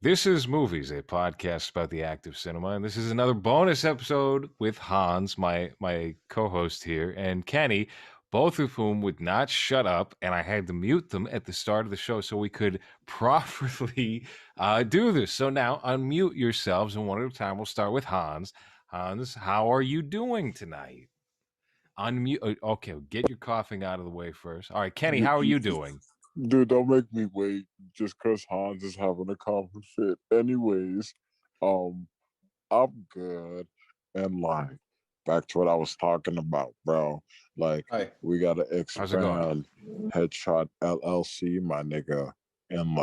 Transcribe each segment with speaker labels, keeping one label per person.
Speaker 1: This is Movies, a podcast about the act of cinema, and this is another bonus episode with Hans, my co-host here, and Kenny, both of whom would not shut up, and I had to mute them at the start of the show so we could properly do this. So now unmute yourselves, and one at a time. We'll start with Hans. Hans, how are you doing tonight? Unmute. Okay, get your coughing out of the way first. All right, Kenny, how are you doing?
Speaker 2: Dude, don't make me wait just because Hans is having a common fit. Anyways, I'm good. And back to what I was talking about, bro.
Speaker 3: Hi.
Speaker 2: We gotta
Speaker 1: How's it going?
Speaker 2: expand Headshot LLC, my nigga. And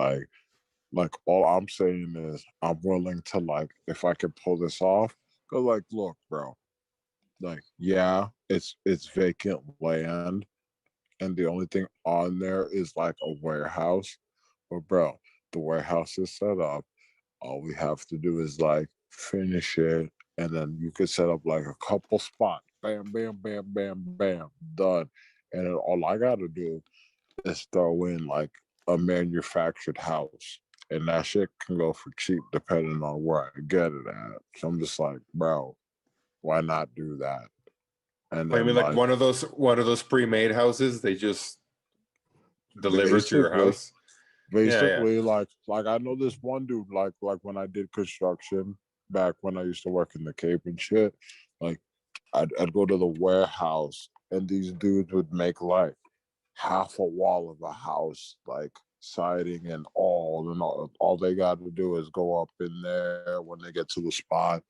Speaker 2: all I'm saying is I'm willing to if I can pull this off, go look, bro. Yeah, it's vacant land. And the only thing on there is a warehouse. But bro, the warehouse is set up. All we have to do is finish it, and then you could set up a couple spots. Bam, bam, bam, bam, bam, done. And then all I gotta do is throw in a manufactured house, and that shit can go for cheap depending on where I get it at. So I'm just bro, why not do that? And
Speaker 3: I mean,
Speaker 2: then
Speaker 3: one of those pre-made houses, they just deliver to your house.
Speaker 2: Basically, yeah. I know this one dude, when I did construction back when I used to work in the Cape and shit, I'd go to the warehouse and these dudes would make half a wall of a house, siding and all they got to do is go up in there when they get to the spot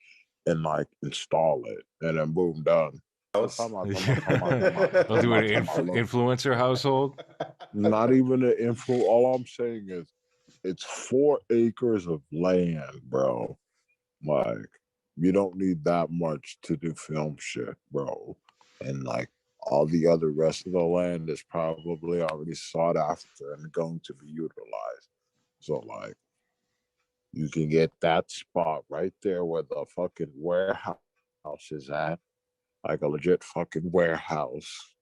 Speaker 2: and install it, and then boom, done.
Speaker 1: They'll do an influencer household.
Speaker 2: Not even an influ. All I'm saying is, it's 4 acres of land, bro. You don't need that much to do film shit, bro. And all the other rest of the land is probably already sought after and going to be utilized. So you can get that spot right there where the fucking warehouse is at. A legit fucking warehouse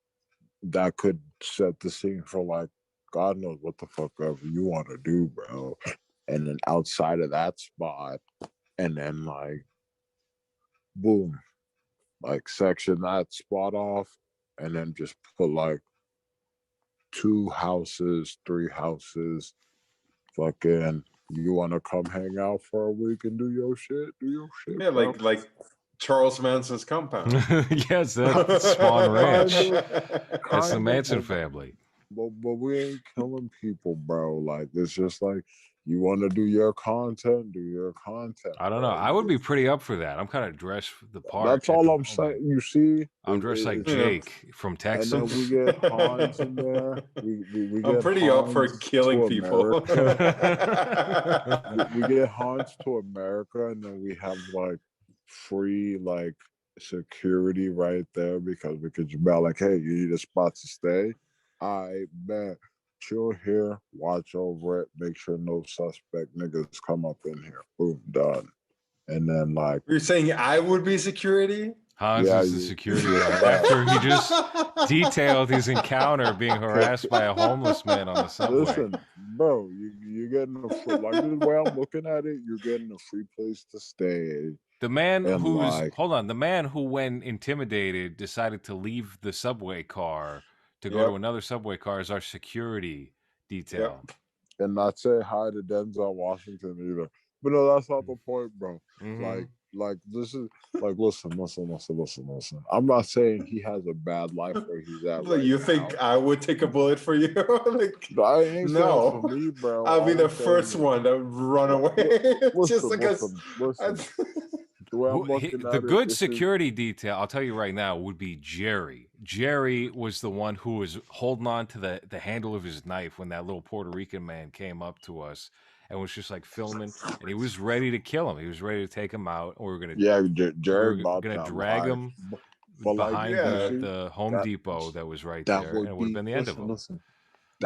Speaker 2: that could set the scene for God knows what the fuck ever you want to do, bro. And then outside of that spot, and then boom, section that spot off, and then just put 2 houses, 3 houses. Fucking, you want to come hang out for a week and do your shit? Do your shit.
Speaker 3: Yeah,
Speaker 2: bro.
Speaker 3: like Charles Manson's compound.
Speaker 1: Yes, that's Spawn Ranch. That's the Manson family.
Speaker 2: But we ain't killing people, bro. It's just you want to do your content, do your content.
Speaker 1: I don't know. I would be pretty up for that. I'm kind of dressed for the part.
Speaker 2: That's all I'm saying. You see,
Speaker 1: I'm dressed like Jake from Texas.
Speaker 2: And then we get Hans in there. We
Speaker 3: I'm pretty
Speaker 2: Hans
Speaker 3: up for killing people.
Speaker 2: We get Hans to America, and then we have free security right there because we could just be hey, you need a spot to stay? I bet. Chill here, watch over it, make sure no suspect niggas come up in here. Boom, done. And then
Speaker 3: you're saying I would be security?
Speaker 1: Hans is the security after he just detailed his encounter being harassed by a homeless man on the subway.
Speaker 2: Listen, bro, you're getting a free, the way I'm looking at it, you're getting a free place to stay.
Speaker 1: The man the man who, when intimidated, decided to leave the subway car to go to another subway car is our security detail.
Speaker 2: Yep. And not say hi to Denzel Washington either. But no, that's not the point, bro. Mm-hmm. This is listen. I'm not saying he has a bad life where he's at.
Speaker 3: You think I would take a bullet for you?
Speaker 2: I ain't no for me, bro.
Speaker 3: I'll be the first one to run away.
Speaker 2: Listen.
Speaker 1: The good security detail, I'll tell you right now, would be Jerry. Jerry was the one who was holding on to the handle of his knife when that little Puerto Rican man came up to us and was just filming, and he was ready to kill him. He was ready to take him out, and we were gonna
Speaker 2: Jerry
Speaker 1: gonna drag him behind the Home Depot that was right there, and it would have been the end of him.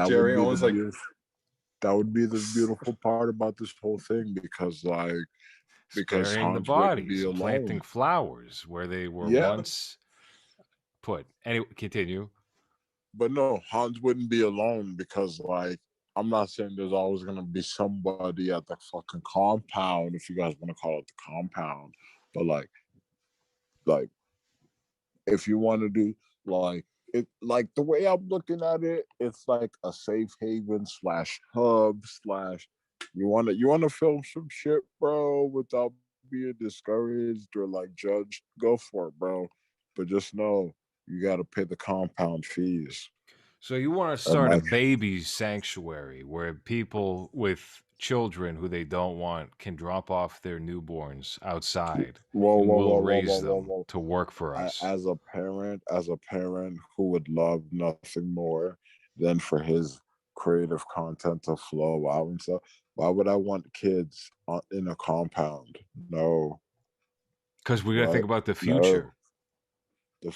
Speaker 3: Jerry owns
Speaker 2: that would be the beautiful part about this whole thing because
Speaker 1: burying the bodies, planting flowers where they were once put. Anyway, continue.
Speaker 2: But no, Hans wouldn't be alone because I'm not saying there's always gonna be somebody at the fucking compound, if you guys want to call it the compound, but like if you want to do like it, like the way I'm looking at it, it's like a safe haven slash hub slash. You want to film some shit, bro, without being discouraged or like judged. Go for it, bro. But just know you got to pay the compound fees.
Speaker 1: So you want to
Speaker 2: And
Speaker 1: start a
Speaker 2: like,
Speaker 1: baby sanctuary where people with children who they don't want can drop off their newborns outside
Speaker 2: whoa,
Speaker 1: and
Speaker 2: whoa,
Speaker 1: we'll
Speaker 2: whoa, whoa, whoa,
Speaker 1: raise
Speaker 2: whoa,
Speaker 1: them
Speaker 2: whoa.
Speaker 1: to work for us.
Speaker 2: As a parent who would love nothing more than for his creative content to flow out and stuff, why would I want kids in a compound? No.
Speaker 1: Because we got to think
Speaker 2: What?
Speaker 1: about the
Speaker 2: No.
Speaker 1: future.
Speaker 2: The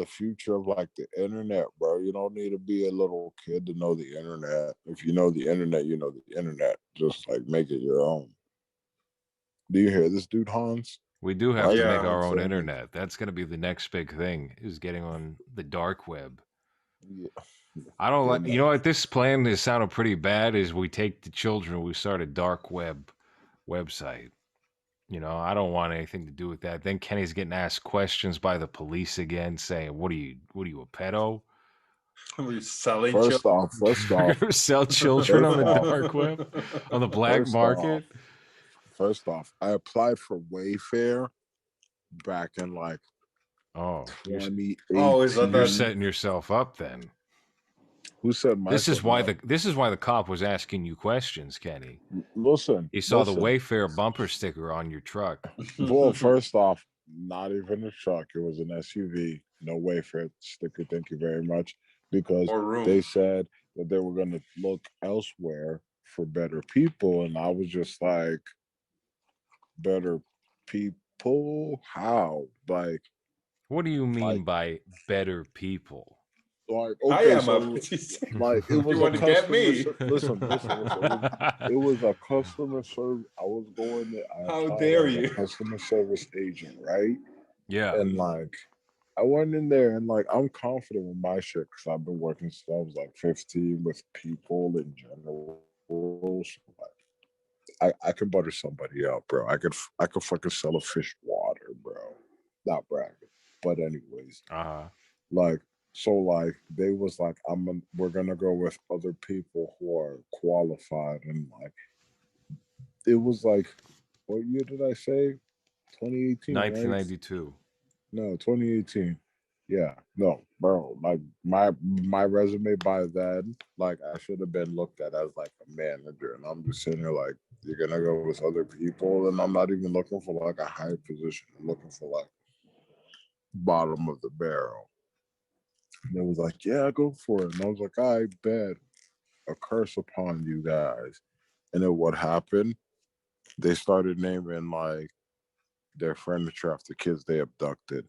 Speaker 2: future of like the internet, bro. You don't need to be a little kid to know the internet. If you know the internet, you know the internet. Just like make it your own. Do you hear this, dude, Hans?
Speaker 1: We do have
Speaker 2: Right?
Speaker 1: to
Speaker 2: You
Speaker 3: Yeah.
Speaker 1: make
Speaker 2: know what I'm
Speaker 1: our own
Speaker 2: saying?
Speaker 1: internet. That's going to be the next big thing is getting on the dark web.
Speaker 2: Yeah.
Speaker 1: I don't like,
Speaker 2: Getting
Speaker 1: you know what, this plan is sounding pretty bad is we take the children, we start a dark web website. You know, I don't want anything to do with that. Then Kenny's getting asked questions by the police again, saying, what are you, a pedo?
Speaker 3: We're selling
Speaker 2: First
Speaker 3: children.
Speaker 2: off, first
Speaker 1: You're
Speaker 2: off,
Speaker 1: going to sell children on
Speaker 2: first
Speaker 1: the
Speaker 2: off,
Speaker 1: dark web, on the black
Speaker 2: first off,
Speaker 1: market?
Speaker 2: first off, I applied for Wayfair back in like
Speaker 1: Oh,
Speaker 3: Oh, is that
Speaker 1: you're
Speaker 3: that?
Speaker 2: 2018.
Speaker 1: setting yourself up then.
Speaker 2: Who said myself? No.
Speaker 1: This is why the cop was asking you questions, Kenny.
Speaker 2: Listen,
Speaker 1: He saw the
Speaker 2: listen.
Speaker 1: Wayfair bumper sticker on your truck.
Speaker 2: Well, first off, not even a truck. It was an SUV. No Wayfair sticker. Thank you very much. Because
Speaker 3: Or room.
Speaker 2: they said that they were going to look elsewhere for better people, and I was just like, better people? How?
Speaker 1: What do you
Speaker 2: Like,
Speaker 1: mean by better people?
Speaker 3: I
Speaker 2: okay,
Speaker 3: am a.
Speaker 2: so like it
Speaker 3: You
Speaker 2: was a
Speaker 3: want to get
Speaker 2: customer.
Speaker 3: me?
Speaker 2: Listen. It was a customer service. I was going there. I
Speaker 3: How
Speaker 2: applied
Speaker 3: dare
Speaker 2: as a
Speaker 3: you?
Speaker 2: customer service agent, right?
Speaker 1: Yeah.
Speaker 2: And like I went in there and like I'm confident with my shit because I've been working since I was like 15 with people in general. So, like, I could butter somebody up, bro. I could fucking sell a fish water, bro. Not bragging, but anyways,
Speaker 1: Uh-huh.
Speaker 2: like so like they was like we're gonna go with other people who are qualified and like it was like what year did I say? 2018, right?
Speaker 1: 1992.
Speaker 2: No, 2018. Yeah, no, bro. Like my resume by then, like I should have been looked at as like a manager, and I'm just sitting here like you're gonna go with other people, and I'm not even looking for like a high position. I'm looking for like bottom of the barrel. And it was like, yeah, go for it. And I was like, I bet a curse upon you guys. And then what happened? They started naming like their furniture after kids they abducted.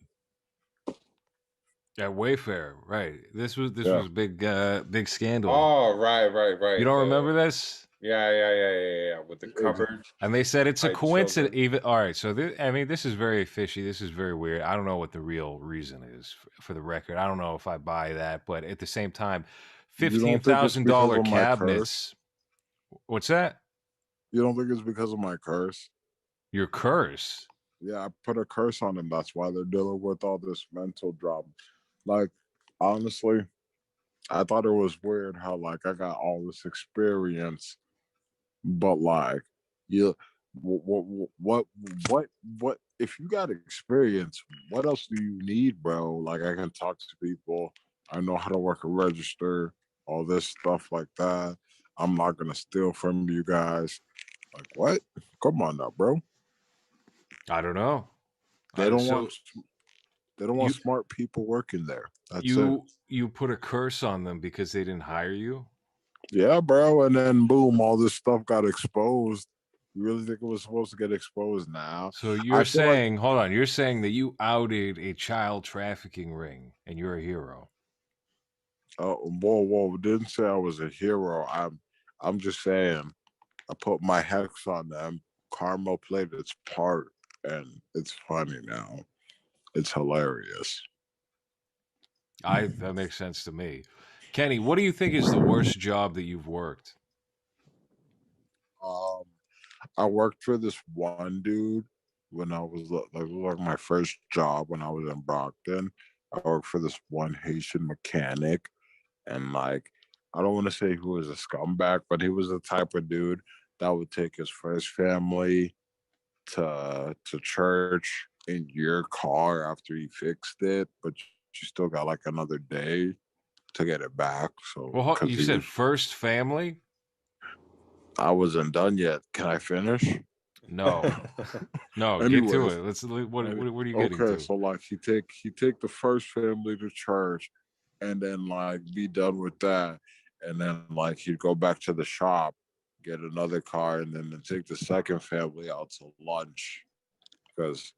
Speaker 1: At Wayfair, right. This
Speaker 2: Yeah.
Speaker 1: was big scandal.
Speaker 3: Oh, right.
Speaker 1: You don't remember this?
Speaker 3: Yeah. With the
Speaker 2: Exactly.
Speaker 3: covered.
Speaker 1: And they said it's a
Speaker 3: By
Speaker 1: coincidence.
Speaker 3: children.
Speaker 1: Even all right. So I mean, this is very fishy. This is very weird. I don't know what the real reason is for the record. I don't know if I buy that, but at the same time,
Speaker 2: You
Speaker 1: fifteen
Speaker 2: don't think it's
Speaker 1: thousand
Speaker 2: because
Speaker 1: dollar
Speaker 2: of my curse?
Speaker 1: cabinets. What's that?
Speaker 2: You don't think it's because of my curse?
Speaker 1: Your curse.
Speaker 2: Yeah, I put a curse on them. That's why they're dealing with all this mental drama. Like, honestly, I thought it was weird how like I got all this experience, but like, you, what? If you got experience, what else do you need, bro? Like, I can talk to people. I know how to work a register, all this stuff like that. I'm not gonna steal from you guys. Like, what? Come on now, bro.
Speaker 1: I don't know.
Speaker 2: They don't
Speaker 1: So
Speaker 2: want they don't want
Speaker 1: you
Speaker 2: smart people working there. That's it.
Speaker 1: you put a curse on them because they didn't hire you.
Speaker 2: Yeah, bro. And then boom, all this stuff got exposed. You really think it was supposed to get exposed now?
Speaker 1: So
Speaker 2: I
Speaker 1: you're
Speaker 2: feel like
Speaker 1: saying, hold on, you're saying that you outed a child trafficking ring and you're a hero.
Speaker 2: whoa, didn't say I was a hero. I'm just saying I put my hex on them. Karma played its part and it's funny now. It's hilarious.
Speaker 1: That makes sense to me. Kenny, what do you think is the worst job that you've worked?
Speaker 2: Um, I worked for this one dude when I was like, it was like my first job when I was in Brockton. I worked for this one Haitian mechanic, and like I don't want to say who was a scumbag, but he was the type of dude that would take his first family to church in your car after he fixed it, but you still got like another day to get it back. So
Speaker 1: Well,
Speaker 2: because
Speaker 1: you
Speaker 2: he
Speaker 1: said
Speaker 2: was,
Speaker 1: first family?
Speaker 2: I wasn't done yet. Can I finish?
Speaker 1: No, no. Get to
Speaker 2: Anyways,
Speaker 1: it. Let's. What
Speaker 2: I-
Speaker 1: are you getting
Speaker 2: okay,
Speaker 1: to?
Speaker 2: so like he take the first family to church, and then like be done with that, and then like he'd go back to the shop, get another car, and then take the second family out to lunch because.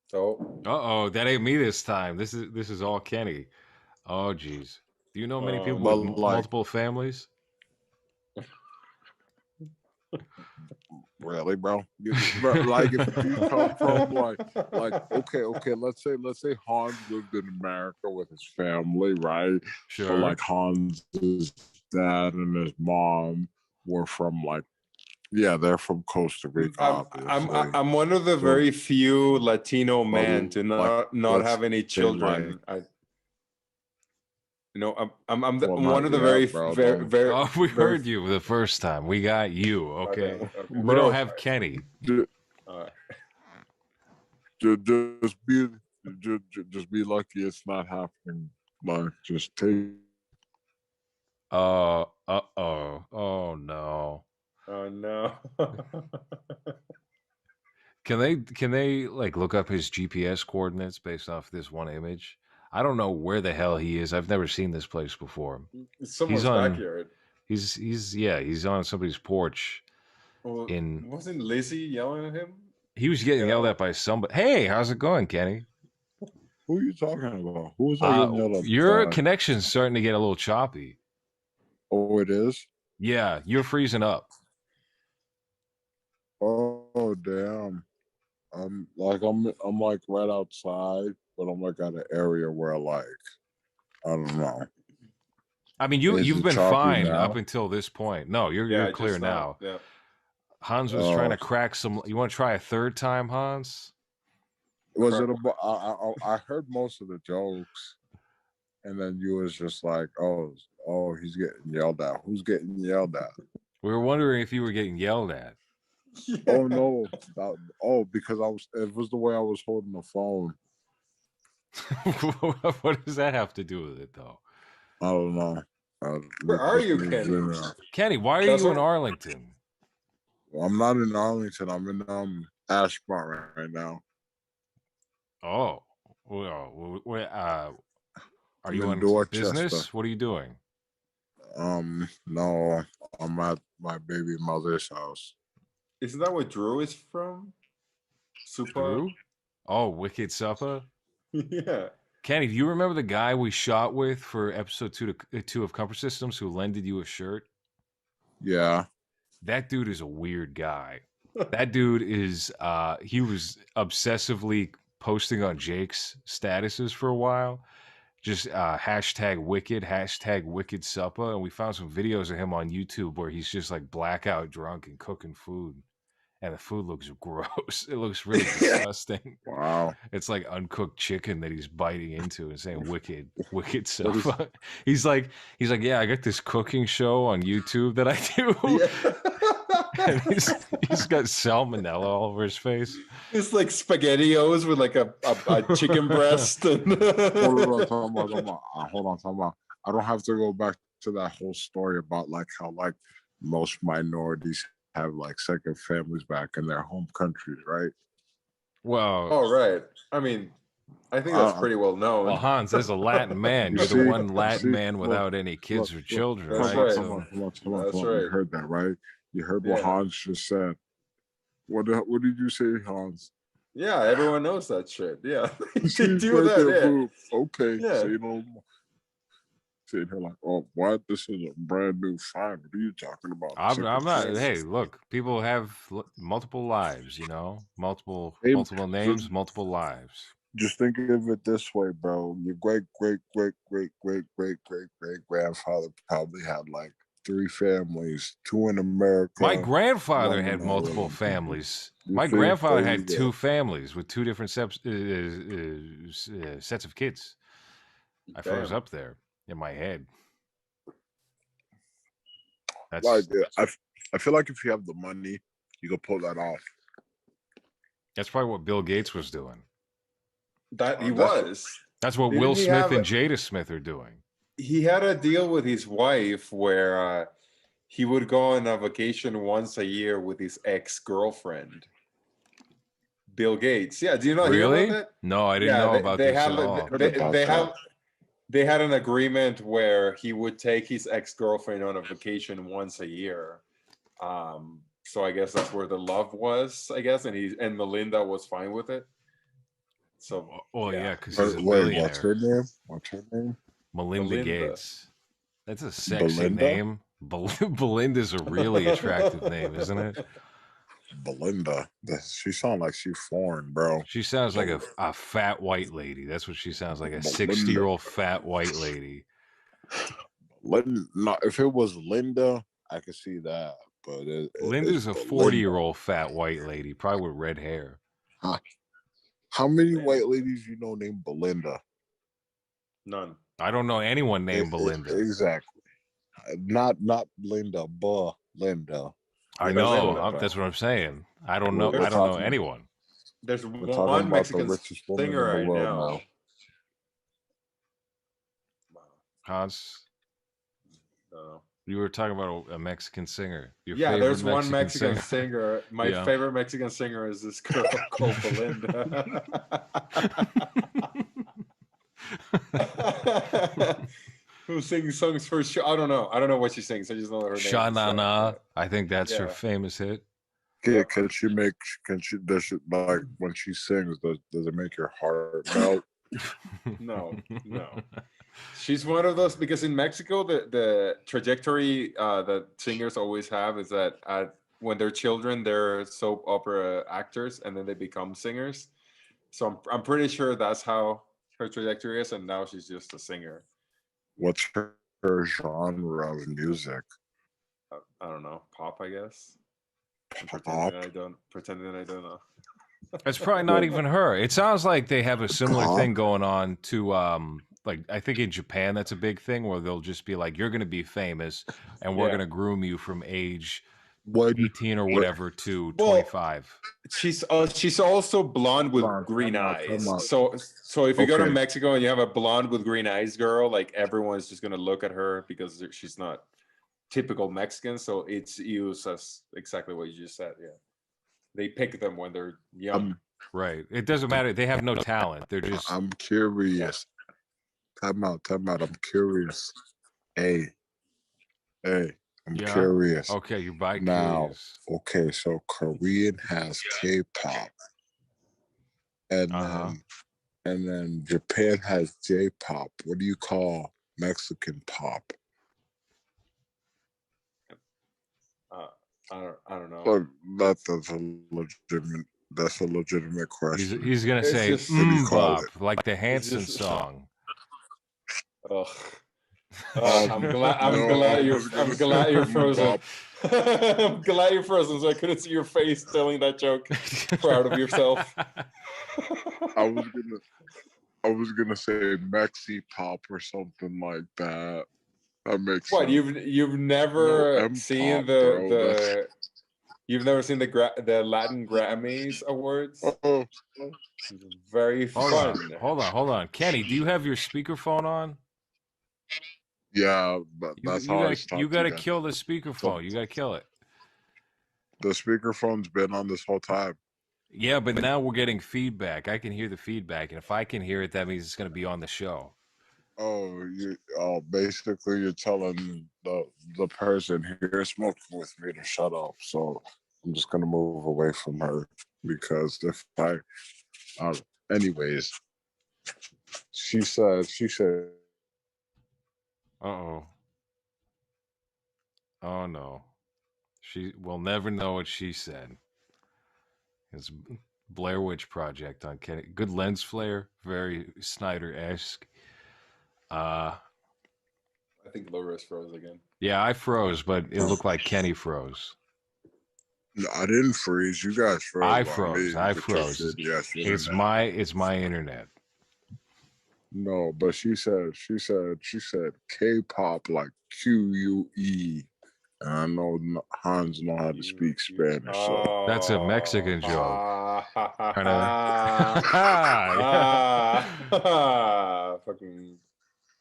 Speaker 3: So,
Speaker 1: Oh, that ain't me this time. This is all Kenny. Oh, geez. Do you know many people
Speaker 2: But
Speaker 1: with
Speaker 2: like
Speaker 1: multiple families?
Speaker 2: really, bro, bro, like if you come from like okay, let's say Hans lived in America with his family, right? So
Speaker 1: Sure.
Speaker 2: like Hans's dad and his mom were from like, yeah, they're from Costa Rica, obviously.
Speaker 3: I'm one of the
Speaker 2: So,
Speaker 3: very few Latino
Speaker 2: but
Speaker 3: men to
Speaker 2: like
Speaker 3: not
Speaker 2: let's
Speaker 3: have any
Speaker 2: say like,
Speaker 3: children. I'm
Speaker 2: well,
Speaker 3: one
Speaker 2: not
Speaker 3: of the
Speaker 2: yet,
Speaker 3: very
Speaker 2: bro.
Speaker 3: very
Speaker 2: Don't,
Speaker 3: very
Speaker 1: Oh, we
Speaker 3: very
Speaker 1: heard you the first time. We got you. Okay.
Speaker 3: okay, okay.
Speaker 1: We don't
Speaker 2: bro.
Speaker 1: have Kenny.
Speaker 2: Just,
Speaker 3: All right.
Speaker 2: just be just be lucky it's not happening. Like just take.
Speaker 1: Oh. Oh no.
Speaker 3: Oh no.
Speaker 1: Can they like look up his GPS coordinates based off this one image? I don't know where the hell he is. I've never seen this place before.
Speaker 3: It's
Speaker 1: He's
Speaker 3: someone's
Speaker 1: on
Speaker 3: backyard.
Speaker 1: he's on somebody's porch
Speaker 3: Well,
Speaker 1: in
Speaker 3: wasn't Lizzie yelling at him?
Speaker 1: he was getting
Speaker 3: Get
Speaker 1: yelled
Speaker 3: out.
Speaker 1: at by somebody. Hey, how's it going, Kenny?
Speaker 2: Who are you talking about? Who was I getting yelled at
Speaker 1: Your
Speaker 2: by?
Speaker 1: connection's starting to get a little choppy.
Speaker 2: Oh, it is.
Speaker 1: Yeah, you're freezing up.
Speaker 2: Oh, damn. I'm like right outside, but I'm like at an area where like I don't know.
Speaker 1: I mean,
Speaker 2: Is
Speaker 1: you've
Speaker 2: it
Speaker 1: been
Speaker 2: choppy
Speaker 1: fine up
Speaker 2: now?
Speaker 1: until this point. No, you're
Speaker 3: Yeah,
Speaker 1: clear
Speaker 3: just now.
Speaker 1: now.
Speaker 3: Yeah.
Speaker 1: Hans was trying
Speaker 2: Oh,
Speaker 1: to crack some. You want to try a third time, Hans?
Speaker 2: was it about? I heard most of the jokes, and then you was just like, oh, he's getting yelled at. Who's getting yelled at?
Speaker 1: We were wondering if you were getting yelled at.
Speaker 2: Oh no, because it was the way I was holding the phone.
Speaker 1: What does that have to do with it, though?
Speaker 2: I don't know.
Speaker 3: Where are
Speaker 2: just
Speaker 3: you,
Speaker 2: moved
Speaker 3: Kenny?
Speaker 2: in there.
Speaker 1: Kenny, why are
Speaker 3: That's
Speaker 1: you in
Speaker 3: what-
Speaker 1: Arlington?
Speaker 2: Well, I'm not in Arlington. I'm in Ashmont right now.
Speaker 1: Oh, well, are
Speaker 2: I'm
Speaker 1: you
Speaker 2: in
Speaker 1: on
Speaker 2: Dorchester.
Speaker 1: business? What are you doing?
Speaker 2: No, I'm at my baby mother's house.
Speaker 3: Isn't that where Drew is from? Super.
Speaker 1: Drew? Oh, Wicked Supper?
Speaker 3: Yeah.
Speaker 1: Kenny, do you remember the guy we shot with for episode two of Comfort Systems who lended you a shirt?
Speaker 2: Yeah.
Speaker 1: That dude is a weird guy. That dude is he was obsessively posting on Jake's statuses for a while. Just hashtag wicked supper. And we found some videos of him on YouTube where he's just like blackout drunk and cooking food. And the food looks gross. It looks really disgusting.
Speaker 2: Wow.
Speaker 1: It's like uncooked chicken that he's biting into and saying wicked
Speaker 2: What is-
Speaker 1: stuff. he's like, yeah, I got this cooking show on YouTube that I do. And he's got salmonella all over his face.
Speaker 3: It's like SpaghettiOs with like a chicken breast. And
Speaker 2: Hold on, talking about. I don't have to go back to that whole story about like how like most minorities have like second families back in their home countries, right?
Speaker 1: Well,
Speaker 3: Oh, right. I mean, I think that's pretty well known.
Speaker 1: well, Hans, as a Latin man,
Speaker 2: You
Speaker 1: you're
Speaker 2: see-
Speaker 1: the one Latin
Speaker 2: see,
Speaker 1: man
Speaker 2: look,
Speaker 1: without any kids or children,
Speaker 3: That's
Speaker 1: right?
Speaker 3: right.
Speaker 1: So,
Speaker 2: Come on.
Speaker 3: That's
Speaker 2: You
Speaker 3: right.
Speaker 2: heard that, right? You heard what
Speaker 3: Yeah.
Speaker 2: Hans just said. What did you say, Hans?
Speaker 3: Yeah, everyone knows that shit. Yeah.
Speaker 2: You see,
Speaker 3: You do
Speaker 2: right
Speaker 3: that,
Speaker 2: there,
Speaker 3: yeah.
Speaker 2: boom. Okay,
Speaker 3: Yeah.
Speaker 2: so you know, sitting here like, oh, what? This is a brand new find. What are you talking about?
Speaker 1: I'm
Speaker 2: Second
Speaker 1: not.
Speaker 2: family.
Speaker 1: Hey, look, people have multiple lives, you know, multiple
Speaker 2: Hey,
Speaker 1: names, multiple lives.
Speaker 2: just think of it this way, bro. Your great grandfather probably had like 3 families, 2 in
Speaker 1: My
Speaker 2: America,
Speaker 1: grandfather
Speaker 2: 1
Speaker 1: had
Speaker 2: in
Speaker 1: multiple
Speaker 2: Ireland.
Speaker 1: families.
Speaker 2: You
Speaker 1: My
Speaker 2: see?
Speaker 1: grandfather
Speaker 2: There you
Speaker 1: had 2
Speaker 2: go.
Speaker 1: families with 2 different sets of kids. I froze
Speaker 3: Damn.
Speaker 1: up there in my head.
Speaker 2: Like,
Speaker 1: That's
Speaker 2: I feel like if you have the money, you can pull that off.
Speaker 1: that's probably what Bill Gates was doing.
Speaker 3: That he
Speaker 2: That's
Speaker 3: was.
Speaker 1: That's what
Speaker 3: Didn't
Speaker 1: Will
Speaker 3: he
Speaker 1: Smith
Speaker 3: have?
Speaker 1: and Jada Smith are doing.
Speaker 3: He had a deal with his wife where he would go on a vacation once a year with his ex-girlfriend, Bill Gates. Yeah, do you not hear about
Speaker 1: Really?
Speaker 3: that?
Speaker 1: No, I didn't
Speaker 3: Yeah,
Speaker 1: know about
Speaker 3: they
Speaker 1: this
Speaker 3: have
Speaker 1: at all.
Speaker 2: heard about that.
Speaker 3: they had an agreement where he would take his ex-girlfriend on a vacation once a year. So I guess that's where the love was, I guess, and Melinda was fine with it. So
Speaker 1: Well,
Speaker 3: yeah,
Speaker 1: yeah, because he's a
Speaker 2: Wait, what's
Speaker 1: billionaire.
Speaker 2: her name? What's her name?
Speaker 1: Melinda
Speaker 3: Melinda.
Speaker 1: Gates. That's a sexy
Speaker 2: Belinda?
Speaker 1: name. Belinda's a really attractive name, isn't it?
Speaker 2: Belinda. She sound like she foreign, bro.
Speaker 1: She sounds like a fat white lady. That's what she sounds like, a
Speaker 2: Belinda.
Speaker 1: 60-year-old fat white lady.
Speaker 2: No, if it was Linda, I could see that. But it's
Speaker 1: Linda's a
Speaker 2: Belinda.
Speaker 1: 40-year-old fat white lady, probably with red hair.
Speaker 2: How many white ladies you know named Belinda?
Speaker 3: None.
Speaker 1: I don't know anyone named Belinda.
Speaker 2: Exactly. Not Linda, but Linda.
Speaker 1: I know. That's what I'm saying. I don't know. I don't know anyone.
Speaker 3: There's
Speaker 2: We're talking
Speaker 3: one
Speaker 2: about
Speaker 3: Mexican
Speaker 2: the richest woman
Speaker 3: singer
Speaker 2: in the
Speaker 3: I
Speaker 2: world
Speaker 3: know.
Speaker 2: now.
Speaker 1: Hans, you were talking about a Mexican singer. Your
Speaker 3: Yeah,
Speaker 1: favorite
Speaker 3: there's one Mexican
Speaker 1: singer.
Speaker 3: singer. My
Speaker 1: Yeah.
Speaker 3: favorite Mexican singer is this girl called Belinda. Who sings songs for I don't know. I don't know what she sings. I just know her name.
Speaker 1: Sha Na Na. I think that's her
Speaker 3: Yeah.
Speaker 1: famous hit.
Speaker 2: Yeah, can she does she, like when she sings, does it make your heart melt?
Speaker 3: No. She's one of those because in Mexico the trajectory that singers always have is that when they're children they're soap opera actors and then they become singers. So I'm pretty sure that's how her trajectory is, and now she's just a singer.
Speaker 2: What's her genre of music?
Speaker 3: I don't know, pop, I guess.
Speaker 2: Pop.
Speaker 3: Pretending I don't know.
Speaker 1: It's probably not even her. It sounds like they have a similar
Speaker 2: Pop?
Speaker 1: thing going on to like I think in Japan that's a big thing where they'll just be like, you're gonna be famous and we're
Speaker 3: Yeah.
Speaker 1: gonna groom you from age
Speaker 2: What
Speaker 1: 18 or whatever to
Speaker 3: Well,
Speaker 1: 25.
Speaker 3: She's also blonde with green eyes. So if you go to
Speaker 2: Okay.
Speaker 3: Mexico and you have a blonde with green eyes girl, like everyone's just gonna look at her because she's not typical Mexican. So it's used as exactly what you just said. Yeah, they pick them when they're young.
Speaker 1: Right. It doesn't matter. They have no talent. They're just
Speaker 2: I'm curious. Time out. I'm curious. Hey, I'm
Speaker 1: yeah.
Speaker 2: curious.
Speaker 1: Okay, you're bi
Speaker 2: Now,
Speaker 1: curious.
Speaker 2: okay, so Korean has K-pop, and then Japan has J-pop. What do you call Mexican pop?
Speaker 3: I don't know.
Speaker 2: Look, that's a legitimate question.
Speaker 1: He's gonna
Speaker 3: It's
Speaker 1: say
Speaker 3: just-
Speaker 2: What do you call
Speaker 1: bop, like the Hanson
Speaker 3: just-
Speaker 1: song.
Speaker 3: Ugh. I'm glad you're frozen. I'm glad you're frozen, so I couldn't see your face telling that joke. Proud of yourself.
Speaker 2: I was gonna say Mexi pop or something like that. That makes
Speaker 3: What
Speaker 2: sense.
Speaker 3: you've never
Speaker 2: M-pop,
Speaker 3: seen
Speaker 2: bro.
Speaker 3: the you've never seen the Latin Grammys awards?
Speaker 2: Oh,
Speaker 3: Very
Speaker 1: Hold
Speaker 3: fun.
Speaker 1: hold on. Kenny, do you have your speakerphone on?
Speaker 2: yeah, but that's how I stopped.
Speaker 1: You gotta kill the speakerphone. You gotta kill it.
Speaker 2: The speakerphone's been on this whole time.
Speaker 1: Yeah, but now we're getting feedback. I can hear the feedback, and if I can hear it, that means it's gonna be on the show.
Speaker 2: Basically you're telling the person here smoking with me to shut up. So I'm just gonna move away from her because if anyways, she said
Speaker 1: Uh-oh. Oh no. We'll never know what she said. Blair Witch Project on Kenny. Good lens flare, very Snyder-esque.
Speaker 3: I think Loris froze again.
Speaker 1: Yeah, I froze, but it looked like Kenny froze.
Speaker 2: No, I didn't freeze. You guys
Speaker 1: I
Speaker 2: froze on
Speaker 1: froze.
Speaker 2: me
Speaker 1: I
Speaker 2: with your
Speaker 1: froze.
Speaker 2: shitty ass
Speaker 1: It's
Speaker 2: internet.
Speaker 1: my internet.
Speaker 2: No, but she said K-pop like Q-U-E. And I know Hans know how to speak Spanish, so
Speaker 1: That's a Mexican joke. Kinda-
Speaker 3: Fucking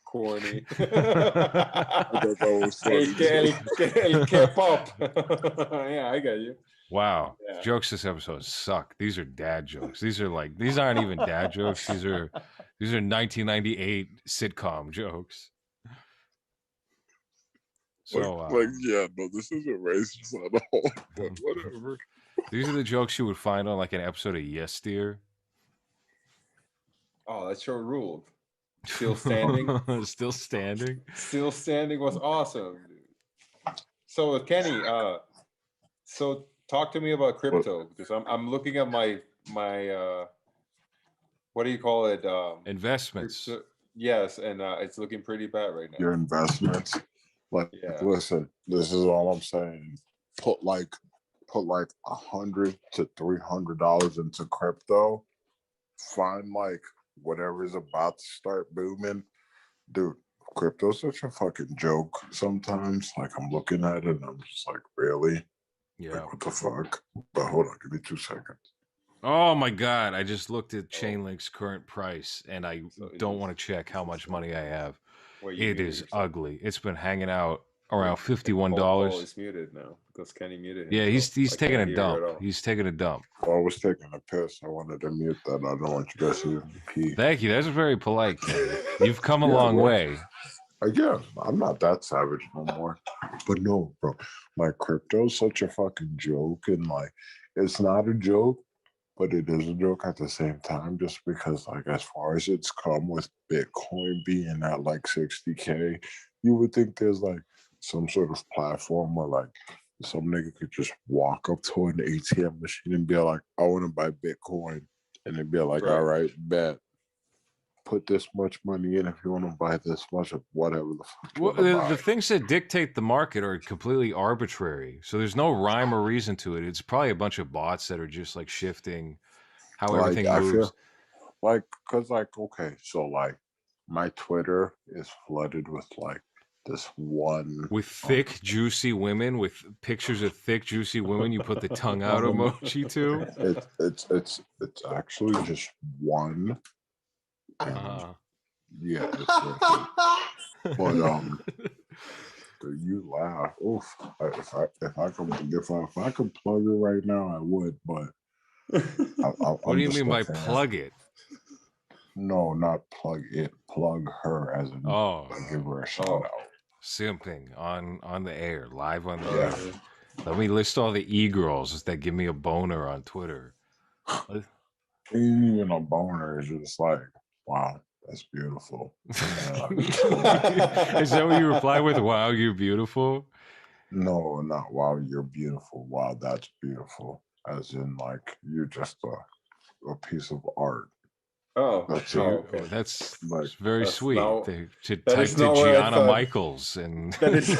Speaker 3: corny.
Speaker 2: I thought that was funny.
Speaker 3: el K-pop. Yeah, I got you.
Speaker 1: Wow.
Speaker 3: Yeah.
Speaker 1: Jokes this episode suck. These are dad jokes. These aren't even dad jokes. These are 1998 sitcom jokes. So
Speaker 2: yeah, no, this isn't racist at all, but whatever.
Speaker 1: these are the jokes you would find on like an episode of Yes Dear.
Speaker 3: Oh, that show ruled. Still standing.
Speaker 1: Still standing.
Speaker 3: Still standing was awesome. So Kenny, so talk to me about crypto, because I'm looking at my what do you call it?
Speaker 1: Investments.
Speaker 3: Yes, and it's looking pretty bad right now.
Speaker 2: Your investments. Like,
Speaker 3: Yeah.
Speaker 2: listen, this is all I'm saying. Put like $100 to $300 into crypto. Find like whatever's about to start booming. Dude, crypto's such a fucking joke sometimes. Like, I'm looking at it and I'm just like, really?
Speaker 1: Yeah.
Speaker 2: Like, what the fuck? But hold on, give me 2 seconds.
Speaker 1: Oh my god, I just looked at Chainlink's current price and I don't want to check how much money I have. It is ugly. It's been hanging out around $51.
Speaker 3: Paul is muted now because Kenny muted him.
Speaker 1: Yeah, he's taking a dump. He's taking a dump.
Speaker 2: I was taking a piss. I wanted to mute that. I don't want you guys to hear me pee.
Speaker 1: Thank you. That's very polite, Kenny. You've come a long way.
Speaker 2: Yeah, I'm not that savage no more. But no, bro, like crypto's such a fucking joke, and like it's not a joke, but it is a joke at the same time, just because like as far as it's come with Bitcoin being at like 60K, you would think there's like some sort of platform where like some nigga could just walk up to an ATM machine and be like, I want to buy Bitcoin. And they'd be like, all right, bet. Put this much money in if you want to buy this much of whatever the fuck.
Speaker 1: Well, the things that dictate the market are completely arbitrary. So there's no rhyme or reason to it. It's probably a bunch of bots that are just like shifting how everything moves. I feel
Speaker 2: like, cause like, okay, so like my Twitter is flooded with like this one
Speaker 1: with thick, juicy women, with pictures of thick, juicy women. You put the tongue out emoji to.
Speaker 2: It's actually just one. Yeah, but you laugh. Oof! If I could plug it right now, I would. But
Speaker 1: what do you mean by plug it?
Speaker 2: No, not plug it. Plug her as in give her a shout out.
Speaker 1: Simping on the air, live on the air. Let me list all the e-girls that give me a boner on Twitter.
Speaker 2: Even a boner is just like, wow, that's beautiful.
Speaker 1: Is that what you reply with? Wow, you're beautiful?
Speaker 2: No, not wow, you're beautiful. Wow, that's beautiful. As in, like, you're just a piece of art.
Speaker 1: Okay. That's like, very sweet. They should type to Gianna Michaels and.
Speaker 2: That is.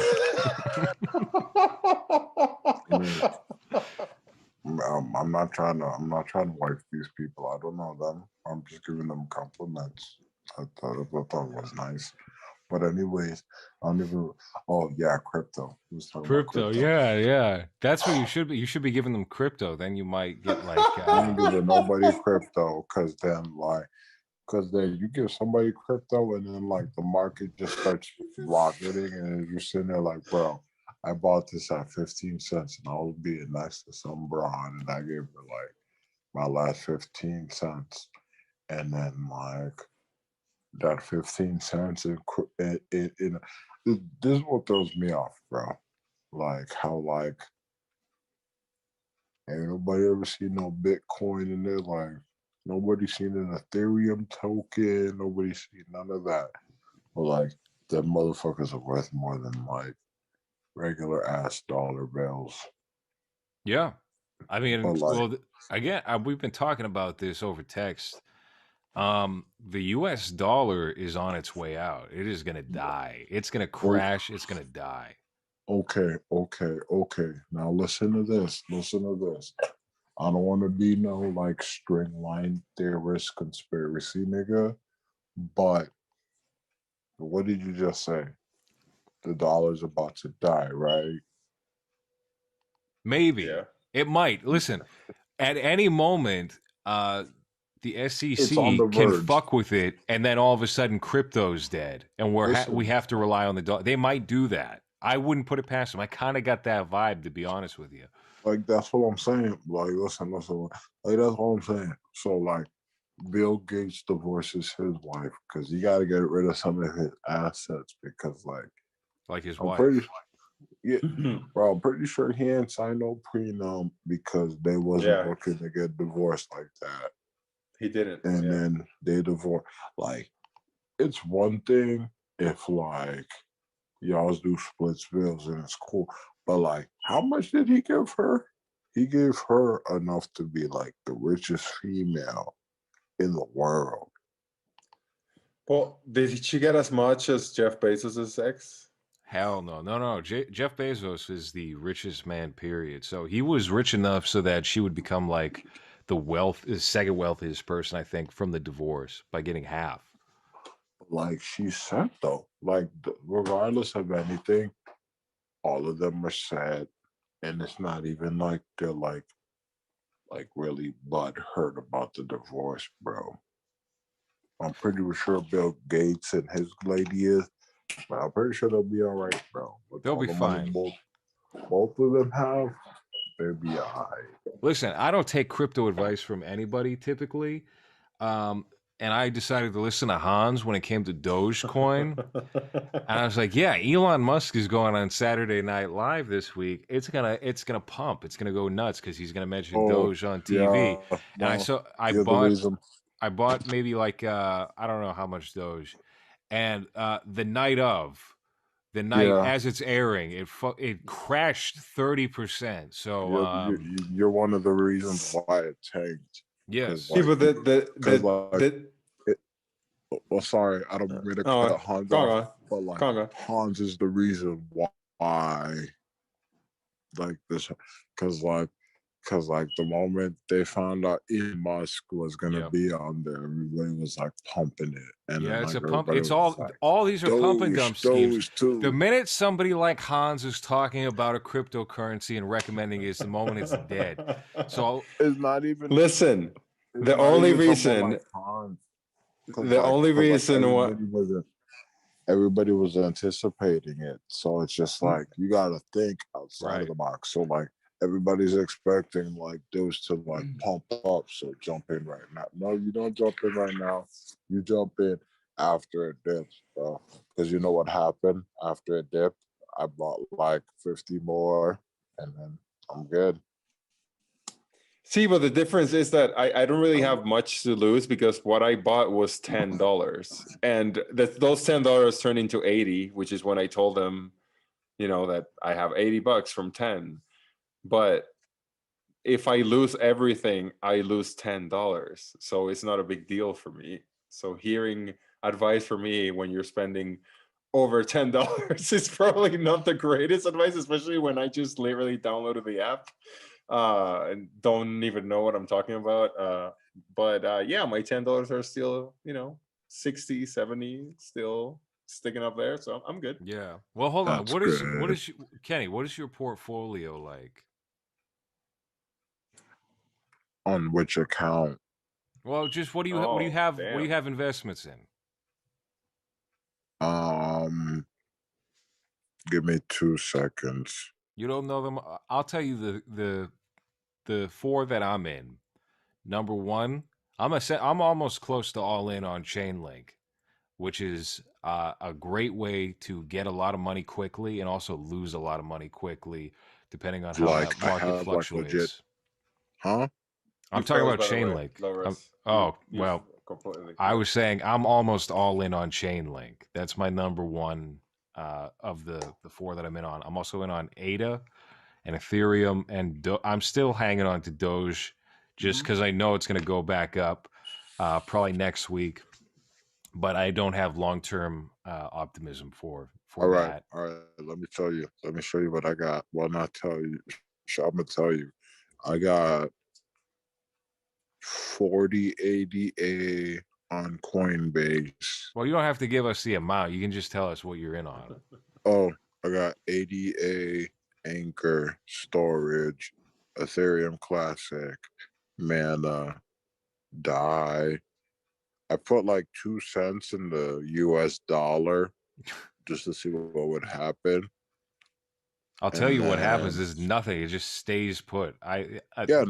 Speaker 2: I'm not trying to wife these people. I don't know them. I'm just giving them compliments. I thought it was nice. But anyways, I don't even. Oh yeah, crypto.
Speaker 1: Crypto, yeah. That's what you should be. You should be giving them crypto. Then you might get like.
Speaker 2: I ain't giving nobody crypto because then you give somebody crypto and then like the market just starts rocketing and you're sitting there like, bro, I bought this at 15 cents and I was being nice to some broad and I gave her like my last 15 cents and then like that 15 cents this is what throws me off, bro. Like how like ain't nobody ever seen no Bitcoin in their life. Nobody seen an Ethereum token. Nobody seen none of that. But like the motherfuckers are worth more than like regular ass dollar bills.
Speaker 1: Yeah. I mean,
Speaker 2: But like,
Speaker 1: well, again, we've been talking about this over text. The U.S. dollar is on its way out. It is gonna die. It's gonna
Speaker 2: oh,
Speaker 1: crash. It's gonna die.
Speaker 2: okay. Now listen to this. Listen to this. I don't want to be no like string line theorist conspiracy nigga, but what did you just say? The dollar's about to die, right?
Speaker 1: Maybe
Speaker 3: Yeah.
Speaker 1: it might. Listen, at any moment, the
Speaker 2: It's on
Speaker 1: SEC
Speaker 2: the
Speaker 1: can
Speaker 2: verge.
Speaker 1: fuck with it, and then all of a sudden, crypto's dead, and we
Speaker 2: Listen,
Speaker 1: have to rely on the dollar. They might do that. I wouldn't put it past them. I kind of got that vibe, to be honest with you.
Speaker 2: like that's what I'm saying. Like, listen. Like that's what I'm saying. So like, Bill Gates divorces his wife because you got to get rid of some of his assets because
Speaker 1: Like his
Speaker 2: I'm pretty
Speaker 1: wife.
Speaker 2: yeah, bro. I'm pretty sure he ain't signed no prenup because they wasn't
Speaker 3: Yeah,
Speaker 2: looking to get divorced like that,
Speaker 3: he didn't.
Speaker 2: and
Speaker 3: Yeah.
Speaker 2: then they divorce. Like, it's one thing if like y'all do splits bills and it's cool, but like, how much did he give her? He gave her enough to be like the richest female in the world.
Speaker 3: Well, did she get as much as Jeff Bezos' ex?
Speaker 1: Hell no, no. Jeff Bezos is the richest man. Period. So he was rich enough so that she would become like the second wealthiest person, I think, from the divorce by getting half.
Speaker 2: Like she said though, like regardless of anything, all of them are sad, and it's not even like they're like really butt hurt about the divorce, bro. I'm pretty sure Bill Gates and his lady is, but I'm pretty sure they'll be all right, bro. With
Speaker 1: They'll
Speaker 2: all
Speaker 1: be
Speaker 2: the money
Speaker 1: fine.
Speaker 2: both of them have, they'll be all right.
Speaker 1: Listen, I don't take crypto advice from anybody typically. Um, and I decided to listen to Hans when it came to Dogecoin. And I was like, yeah, Elon Musk is going on Saturday Night Live this week. It's gonna pump. It's gonna go nuts because he's gonna mention
Speaker 2: Oh
Speaker 1: Doge on TV.
Speaker 2: yeah,
Speaker 1: And
Speaker 2: no,
Speaker 1: I
Speaker 2: you're the
Speaker 1: bought
Speaker 2: reason.
Speaker 1: I bought maybe like I don't know how much Doge. And the night
Speaker 2: Yeah,
Speaker 1: as it's airing, it crashed 30%. So
Speaker 2: you're one of the reasons why it tanked. Cause
Speaker 1: yes.
Speaker 3: See,
Speaker 2: like,
Speaker 3: but
Speaker 2: cause like,
Speaker 3: the
Speaker 2: it, well, sorry, I don't mean to
Speaker 3: oh,
Speaker 2: cut Hans off,
Speaker 3: Conga,
Speaker 2: but like
Speaker 3: Conga.
Speaker 2: Hans is the reason why, like this, cause like, cause like the moment they found out Elon Musk was gonna
Speaker 1: Yep.
Speaker 2: be on there, everybody was like pumping it, and
Speaker 1: Yeah,
Speaker 2: then
Speaker 1: it's
Speaker 2: like
Speaker 1: a pump.
Speaker 2: everybody
Speaker 1: It's
Speaker 2: was like,
Speaker 1: all these are pump and dump schemes.
Speaker 2: Doge
Speaker 1: The
Speaker 2: too.
Speaker 1: minute somebody like Hans is talking about a cryptocurrency and recommending it, it's the moment it's dead. So
Speaker 2: It's not even.
Speaker 3: Listen,
Speaker 2: It's
Speaker 3: the
Speaker 2: not
Speaker 3: only
Speaker 2: even talking about
Speaker 3: reason,
Speaker 2: like Hans,
Speaker 3: the only
Speaker 2: cause like
Speaker 3: reason what
Speaker 2: everybody was anticipating it. So it's just like you gotta think outside of
Speaker 1: right.
Speaker 2: the box. So like everybody's expecting like those to like pump up. So jump in right now. No, you don't jump in right now. You jump in after it dips, bro. Because you know what happened after it dipped? I bought like 50 more and then I'm good.
Speaker 3: See, but the difference is that I don't really have much to lose because what I bought was $10, and those $10 turned into 80, which is when I told them, that I have $80 from 10. But if I lose everything, I lose $10, so it's not a big deal for me. So hearing advice from me when you're spending over $10 is probably not the greatest advice, especially when I just literally downloaded the app and don't even know what I'm talking about. But yeah, my $10 are still, 60, 70 still sticking up there. So I'm good.
Speaker 1: Yeah. Well, hold on.
Speaker 2: That's good.
Speaker 1: Kenny? What is your portfolio like?
Speaker 2: On which account?
Speaker 1: Well, just what do you
Speaker 3: Oh,
Speaker 1: have? What do you
Speaker 3: damn.
Speaker 1: have investments in?
Speaker 2: Um, give me 2 seconds.
Speaker 1: You don't know them. I'll tell you the four that I'm in. Number one, I'm almost close to all in on Chainlink, which is a great way to get a lot of money quickly and also lose a lot of money quickly, depending on how
Speaker 2: Like
Speaker 1: that
Speaker 2: I
Speaker 1: market
Speaker 2: have like legit,
Speaker 1: fluctuates.
Speaker 2: huh?
Speaker 1: I'm
Speaker 3: You
Speaker 1: talking
Speaker 3: froze,
Speaker 1: about
Speaker 3: by the way,
Speaker 1: Chainlink.
Speaker 3: Loris.
Speaker 1: Oh,
Speaker 3: You
Speaker 1: well,
Speaker 3: completely
Speaker 1: I was
Speaker 3: froze.
Speaker 1: saying I'm almost all in on Chainlink. That's my number one of the four that I'm in on. I'm also in on ADA, and Ethereum, and I'm still hanging on to Doge just because I know it's going to go back up probably next week. But I don't have long-term optimism for that.
Speaker 2: All right. Let me tell you. Let me show you what I got. Well, not tell you. I'm gonna tell you. I got 40 ADA on Coinbase.
Speaker 1: Well, you don't have to give us the amount. You can just tell us what you're in on.
Speaker 2: Oh, I got ADA, Anchor, Storage, Ethereum Classic, Mana, Die. I put like 2 cents in the US dollar just to see what would happen.
Speaker 1: I'll tell
Speaker 2: And
Speaker 1: you what
Speaker 2: then,
Speaker 1: happens is nothing. It just stays put.
Speaker 2: yeah,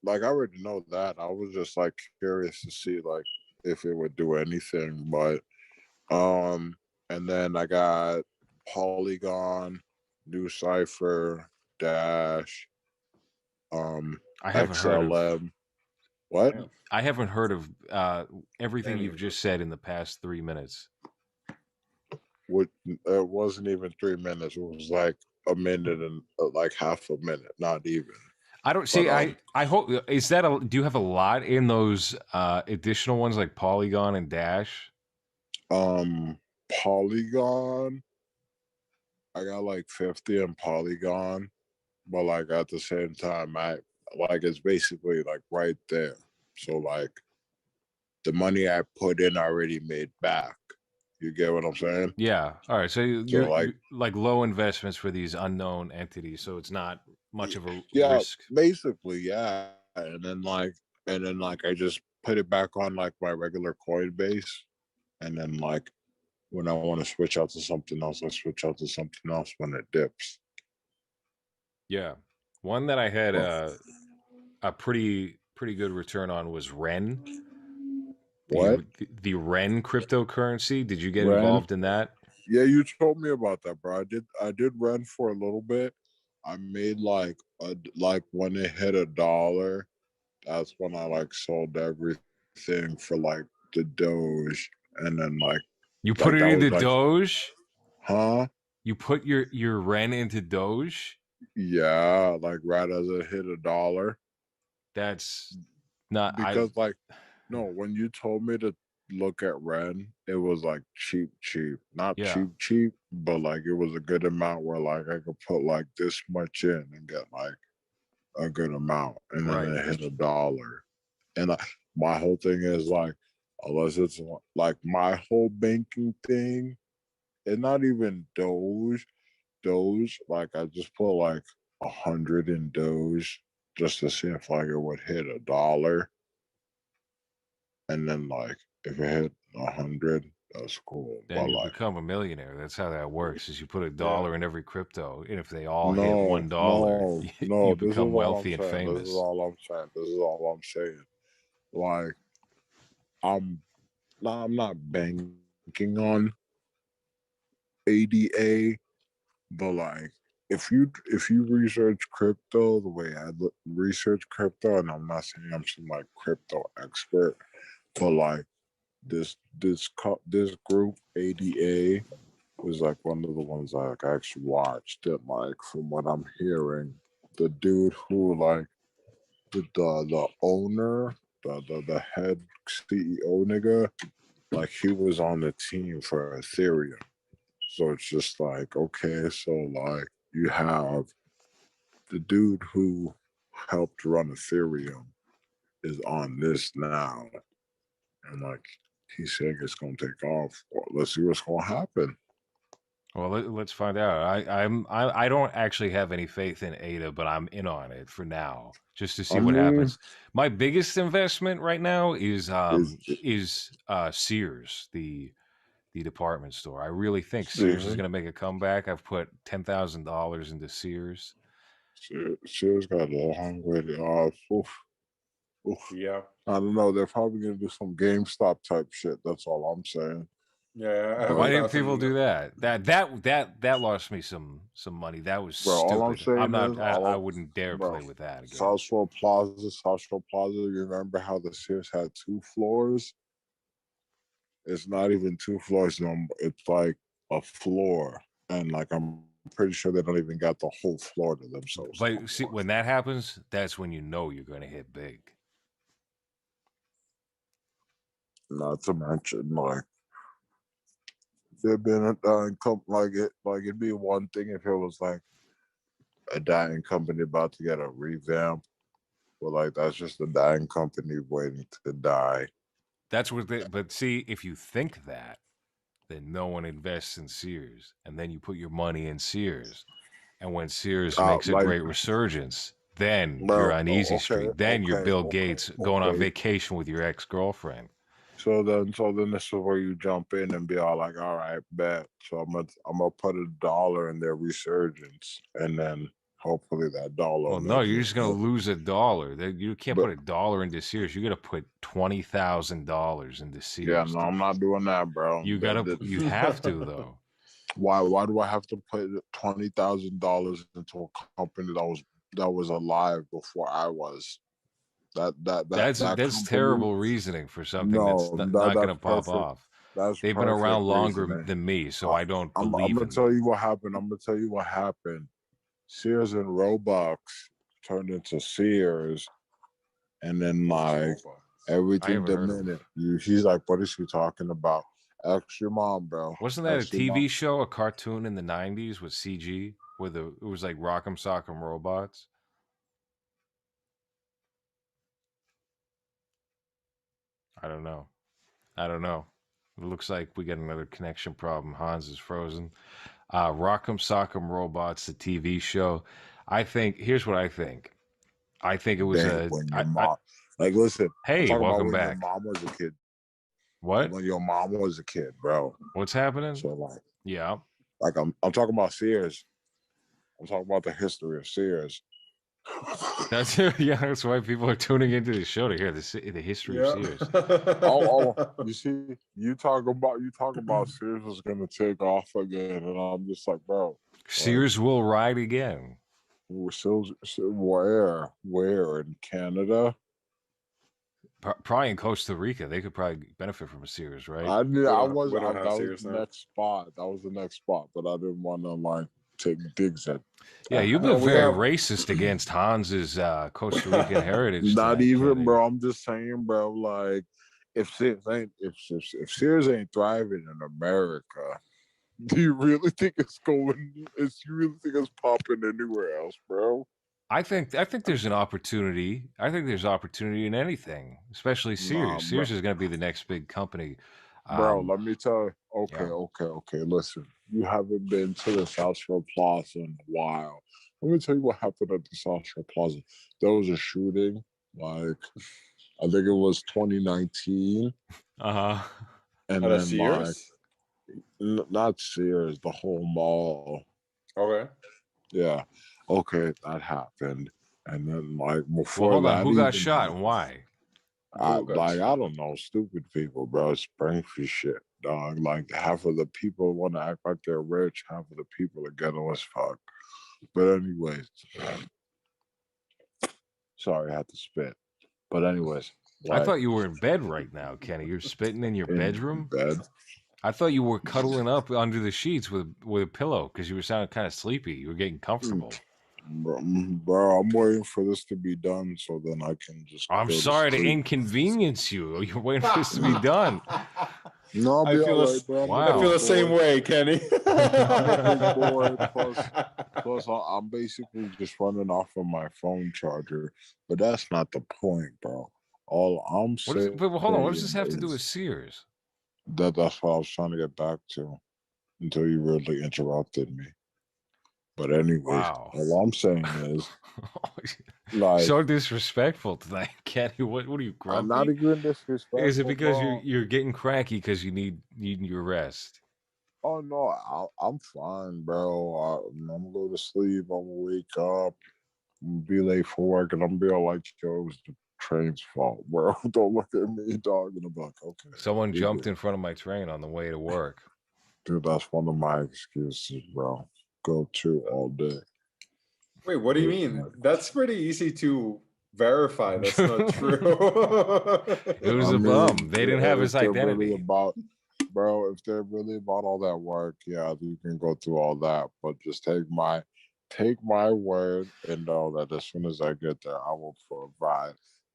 Speaker 2: like I already know that. I was just like curious to see like if it would do anything, but and then I got Polygon, New Cipher, Dash,
Speaker 1: I haven't heard of
Speaker 2: XLM. What?
Speaker 1: I haven't heard of everything
Speaker 3: Any
Speaker 1: you've
Speaker 3: of
Speaker 1: just said in the past 3 minutes.
Speaker 2: What? It wasn't even 3 minutes. It was like a minute and like half a minute, not even.
Speaker 1: I don't
Speaker 2: But
Speaker 1: see. I hope is that a. Do you have a lot in those additional ones like Polygon and Dash?
Speaker 2: Polygon, I got like 50 in Polygon, but like at the same time, I like it's basically like right there. So like the money I put in already made back. You get what I'm saying?
Speaker 1: Yeah. All right. So
Speaker 2: So
Speaker 1: you're like low investments for these unknown entities, so it's not much of a
Speaker 2: yeah,
Speaker 1: risk.
Speaker 2: basically, yeah. And then like I just put it back on like my regular Coinbase, and then like when I want to switch out to something else, I switch out to something else when it dips.
Speaker 1: Yeah. One that I had
Speaker 2: But
Speaker 1: a pretty good return on was Ren.
Speaker 2: what?
Speaker 1: The Ren cryptocurrency. Did you get
Speaker 2: Ren?
Speaker 1: involved in that?
Speaker 2: Yeah, you told me about that, bro. I did run for a little bit. I made like when it hit $1, that's when I like sold everything for like the Doge, and then
Speaker 1: You put
Speaker 2: like
Speaker 1: it
Speaker 2: that was
Speaker 1: into
Speaker 2: like,
Speaker 1: Doge.
Speaker 2: huh?
Speaker 1: You put your Ren into Doge.
Speaker 2: Yeah, like right as it hit $1.
Speaker 1: That's not. I
Speaker 2: Because like no, when you told me to look at Ren, it was like cheap, not
Speaker 1: yeah.
Speaker 2: cheap, but like it was a good amount where like I could put like this much in and get like a good amount, and then
Speaker 1: Right.
Speaker 2: it hit $1. And my whole thing is like, unless it's like my whole banking thing, and not even Doge. Like I just put like 100 in Doge just to see if like it would hit $1, and then like if it hit 100, that's cool.
Speaker 1: Then
Speaker 2: But
Speaker 1: you
Speaker 2: like,
Speaker 1: become a millionaire. That's how that works. Is you put a
Speaker 3: Yeah.
Speaker 1: dollar in every crypto, and if they all hit
Speaker 2: no,
Speaker 1: $1,
Speaker 2: no,
Speaker 1: you
Speaker 2: no. This is
Speaker 1: become
Speaker 2: all I'm
Speaker 1: wealthy and
Speaker 2: saying. This is
Speaker 1: famous.
Speaker 2: all I'm saying. This is all I'm saying. Like I'm I'm not banking on ADA, but like if you research crypto the way I research crypto, and I'm not saying I'm some like crypto expert, but like this group ADA was like one of the ones I like actually watched. And like from what I'm hearing, the dude who like the owner, the head CEO nigga, like he was on the team for Ethereum. So it's just like, okay, so like you have the dude who helped run Ethereum is on this now. And like he's saying it's gonna take off. Well, let's see what's gonna happen.
Speaker 1: Well, let's find out. I don't actually have any faith in ADA, but I'm in on it for now, just to see
Speaker 2: I
Speaker 1: what
Speaker 2: mean,
Speaker 1: happens. My biggest investment right now
Speaker 2: is
Speaker 1: is Sears, the department store. I really think Sears is
Speaker 2: yeah,
Speaker 1: going to make a comeback. I've put $10,000 into Sears.
Speaker 2: Sears got a long way to off. Oof.
Speaker 3: Yeah.
Speaker 2: I don't know. They're probably gonna do some GameStop type shit. That's all I'm saying.
Speaker 3: Yeah. I have
Speaker 1: Why
Speaker 3: a
Speaker 2: But
Speaker 1: didn't people
Speaker 3: thousand.
Speaker 1: do that? That lost me some money. That was
Speaker 2: bro, all I'm
Speaker 1: stupid. I'm
Speaker 2: saying
Speaker 1: not.
Speaker 2: is,
Speaker 1: I wouldn't dare
Speaker 2: bro,
Speaker 1: play with that again.
Speaker 2: South Shore Plaza. You remember how the Sears had 2 floors? It's not even 2 floors no more. It's like a floor, and like I'm pretty sure they don't even got the whole floor to themselves.
Speaker 1: But see, when that happens, that's when you know you're going to hit big.
Speaker 2: Not to mention, like, there been a dying company, it'd be one thing if it was like a dying company about to get a revamp, but like that's just a dying company waiting to die.
Speaker 1: That's what but see, if you think that, then no one invests in Sears. And then you put your money in Sears. And when Sears makes a
Speaker 2: Like,
Speaker 1: great resurgence, then you're
Speaker 2: bro,
Speaker 1: on Easy
Speaker 2: okay,
Speaker 1: Street. Then you're
Speaker 2: okay,
Speaker 1: Bill
Speaker 2: okay,
Speaker 1: Gates going on
Speaker 2: okay.
Speaker 1: vacation with your ex-girlfriend.
Speaker 2: So then this is where you jump in and be all like, all right, bet. So I'm gonna put $1 in their resurgence, and then hopefully that dollar.
Speaker 1: Well, no, you're just gonna lose $1. You can't
Speaker 2: But-
Speaker 1: put $1 into Sears. You gotta put $20,000 into Sears.
Speaker 2: Yeah, no, I'm not doing that, bro.
Speaker 1: You have to though.
Speaker 2: Why do I have to put $20,000 into a company that was alive before I was?
Speaker 1: That's
Speaker 2: company,
Speaker 1: terrible reasoning for something that's not going to pop off. They've been around longer than me, so I don't believe
Speaker 2: I'm gonna
Speaker 1: in
Speaker 2: tell
Speaker 1: them.
Speaker 2: you what happened. I'm gonna tell you what happened. Sears and Robux turned into Sears, and then like everything diminished. He's like, what is she talking about? Ask your mom, bro.
Speaker 1: Wasn't that a TV show, a cartoon in the 90s with CG, where it was like Rock'em Sock'em Robots? I don't know. It looks like we got another connection problem. Hans is frozen. Rock'em Sock'em Robots, the TV show. Here's what I think. I think it was
Speaker 2: like, listen.
Speaker 1: Hey,
Speaker 2: I'm
Speaker 1: welcome
Speaker 2: about when
Speaker 1: back.
Speaker 2: Your mom was a kid.
Speaker 1: What?
Speaker 2: When your mom was a kid, bro.
Speaker 1: What's happening?
Speaker 2: So like,
Speaker 1: yeah,
Speaker 2: like I'm talking about Sears. I'm talking about the history of Sears.
Speaker 1: That's why people are tuning into the show to hear the history of Sears.
Speaker 2: You see, you talk about Sears is gonna take off again, and I'm just like, bro,
Speaker 1: Sears will ride again.
Speaker 2: We're still where in Canada?
Speaker 1: Probably in Costa Rica. They could probably benefit from a Sears, right?
Speaker 2: That was the next spot. That was the next spot, but I didn't want to like take digs at.
Speaker 1: Yeah, you've been very racist against Hans's Costa Rican heritage.
Speaker 2: Not even, bro. I'm just saying, bro. Like, if Sears ain't thriving in America, do you really think it's going? You really think it's popping anywhere else, bro?
Speaker 1: I think there's an opportunity. I think there's opportunity in anything, especially Sears. Sears is going to be the next big company.
Speaker 2: Bro, let me tell you. Okay. Listen, you haven't been to the South Shore Plaza in a while. Let me tell you what happened at the South Shore Plaza. There was a shooting, like, I think it was 2019. And then Sears? Like, not Sears, the whole mall.
Speaker 3: Okay.
Speaker 2: Yeah. Okay, that happened. And then like before
Speaker 1: who got shot and why?
Speaker 2: I don't know, stupid people, bro. Springfield shit, dog. Like half of the people want to act like they're rich, half of the people are ghetto as fuck. But anyways, sorry, I had to spit. But anyways,
Speaker 1: like, I thought you were in bed right now, Kenny. You're spitting in your bedroom.
Speaker 2: Bed.
Speaker 1: I thought you were cuddling up under the sheets with a pillow because you were sounding kind of sleepy. You were getting comfortable.
Speaker 2: Bro, I'm waiting for this to be done so then I can just.
Speaker 1: I'm sorry to inconvenience you. You're waiting for this to be done.
Speaker 2: No,
Speaker 3: I feel the same way, Kenny.
Speaker 2: Plus, I'm basically just running off of my phone charger, but that's not the point, bro. All I'm saying.
Speaker 1: But hold on, what does this have to do with Sears?
Speaker 2: That's what I was trying to get back to until you really interrupted me. But anyways, all I'm saying is, like,
Speaker 1: so disrespectful tonight, Kenny. What are you grumpy?
Speaker 2: I'm not even disrespectful.
Speaker 1: Is it because you're getting cranky because you need your rest?
Speaker 2: Oh no, I'm fine, bro. I'm gonna go to sleep. I'm gonna wake up, I'm gonna be late for work, and I'm gonna be all like, "Yo, it was the train's fault, bro." Don't look at me, dog. And I'm like, okay.
Speaker 1: Someone jumped in front of my train on the way to work.
Speaker 2: Dude, that's one of my excuses, bro. Go to all day.
Speaker 3: Wait, what do you mean? That's pretty easy to verify. That's not true.
Speaker 1: It was a bum. They didn't have his identity.
Speaker 2: bro, if they're really about all that work, yeah, you can go through all that. But just take my word and know that as soon as I get there, I will provide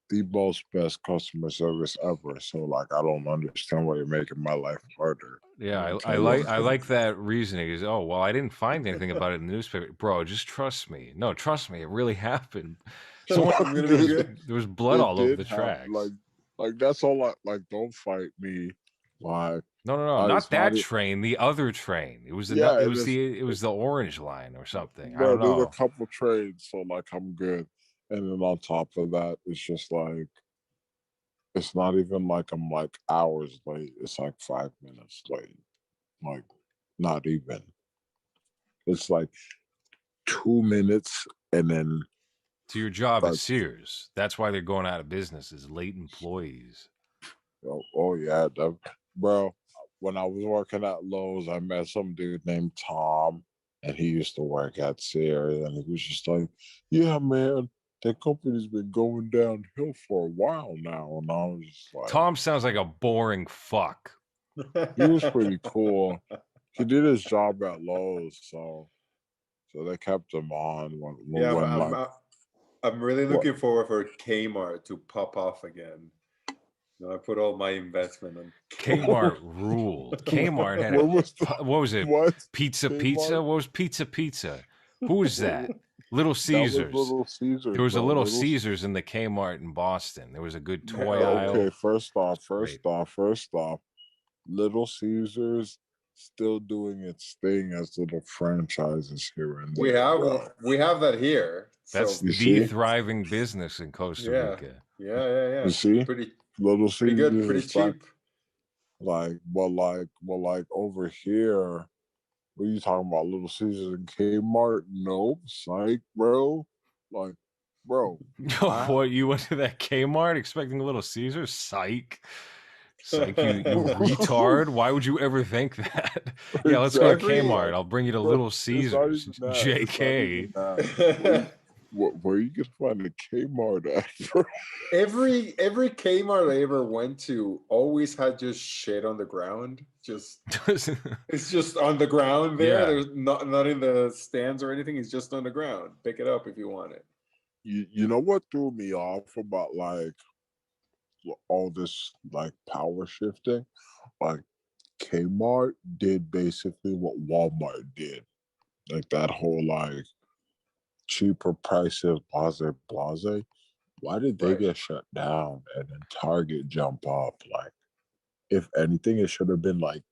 Speaker 2: the most best customer service ever. So like, I don't understand why you're making my life harder.
Speaker 1: Yeah, I
Speaker 2: Okay,
Speaker 1: like that reasoning. Is oh well, I didn't find anything about it in the newspaper, bro. Just trust me. No, trust me, it really happened. Someone
Speaker 3: I'm gonna be
Speaker 2: Dude,
Speaker 3: good.
Speaker 1: there was blood
Speaker 2: it
Speaker 1: all over
Speaker 2: did
Speaker 1: the
Speaker 2: have
Speaker 1: tracks.
Speaker 2: like that's all. Like, don't fight me. Like,
Speaker 1: No, not
Speaker 2: it's not.
Speaker 1: that train. The other train. It was
Speaker 2: Yeah, it is.
Speaker 1: it was the orange line or something. I
Speaker 2: Bro,
Speaker 1: don't
Speaker 2: there's a
Speaker 1: know.
Speaker 2: couple trades, so like I'm good. And then on top of that, it's just like it's not even like I'm like hours late. It's like 5 minutes late. Like not even. It's like 2 minutes and then
Speaker 1: To your job at
Speaker 2: like
Speaker 1: Sears. That's why they're going out of business. Is late employees.
Speaker 2: oh yeah, bro. When I was working at Lowe's, I met some dude named Tom, and he used to work at Sears, and he was just like, "Yeah, man, that company's been going downhill for a while now." And I was just like,
Speaker 1: Tom sounds like a boring fuck.
Speaker 2: he was pretty cool. He did his job at Lowe's, so they kept him on
Speaker 3: Yeah,
Speaker 2: when like
Speaker 3: I'm really
Speaker 2: what
Speaker 3: looking forward for Kmart to pop off again. Now I put all my investment on
Speaker 1: Kmart ruled. Kmart had
Speaker 2: where was the
Speaker 1: what was it?
Speaker 2: what
Speaker 1: Pizza Pizza?
Speaker 2: Kmart?
Speaker 1: What was Pizza Pizza? Who was that? Little
Speaker 2: That was
Speaker 1: Caesars.
Speaker 2: Little
Speaker 1: There
Speaker 2: Caesars,
Speaker 1: was a
Speaker 2: bro.
Speaker 1: Little Caesars in the Kmart in Boston. There was a good toy
Speaker 3: Hell yeah.
Speaker 1: aisle.
Speaker 2: Okay, first off,
Speaker 1: Great.
Speaker 2: Little Caesars still doing its thing as little franchises here and
Speaker 3: We
Speaker 2: there,
Speaker 3: have
Speaker 2: bro.
Speaker 3: we have that here.
Speaker 1: That's
Speaker 3: So
Speaker 2: You
Speaker 1: the
Speaker 2: see?
Speaker 1: thriving business in Costa
Speaker 3: yeah,
Speaker 1: Rica.
Speaker 2: You
Speaker 3: yeah.
Speaker 2: see?
Speaker 3: Pretty
Speaker 2: Little
Speaker 3: pretty good, pretty
Speaker 2: Caesars
Speaker 3: cheap.
Speaker 2: like over here. What are you talking about? Little Caesars and Kmart? Nope, psych, bro. Like, bro, I
Speaker 1: What, you went to that Kmart expecting a Little Caesars? Psych. Psych, you retard. Why would you ever think that? Yeah, let's go to
Speaker 2: exactly
Speaker 3: Every
Speaker 1: Kmart.
Speaker 2: like,
Speaker 1: I'll bring you to
Speaker 2: bro.
Speaker 1: Little
Speaker 2: It's not
Speaker 1: Caesars.
Speaker 2: even that. It's not even
Speaker 1: JK.
Speaker 2: that. Where you can find a Kmart at, bro?
Speaker 3: every Kmart I ever went to always had just shit on the ground. Just it's just on the ground there.
Speaker 1: Yeah.
Speaker 3: There's not in the stands or anything. It's just on the ground. Pick it up if you want it.
Speaker 2: You know what threw me off about like all this like power shifting? Like Kmart did basically what Walmart did. Like that whole like cheaper prices, blase. Why did they
Speaker 3: Right.
Speaker 2: get shut down and then Target jump up? Like, if anything, it should have been like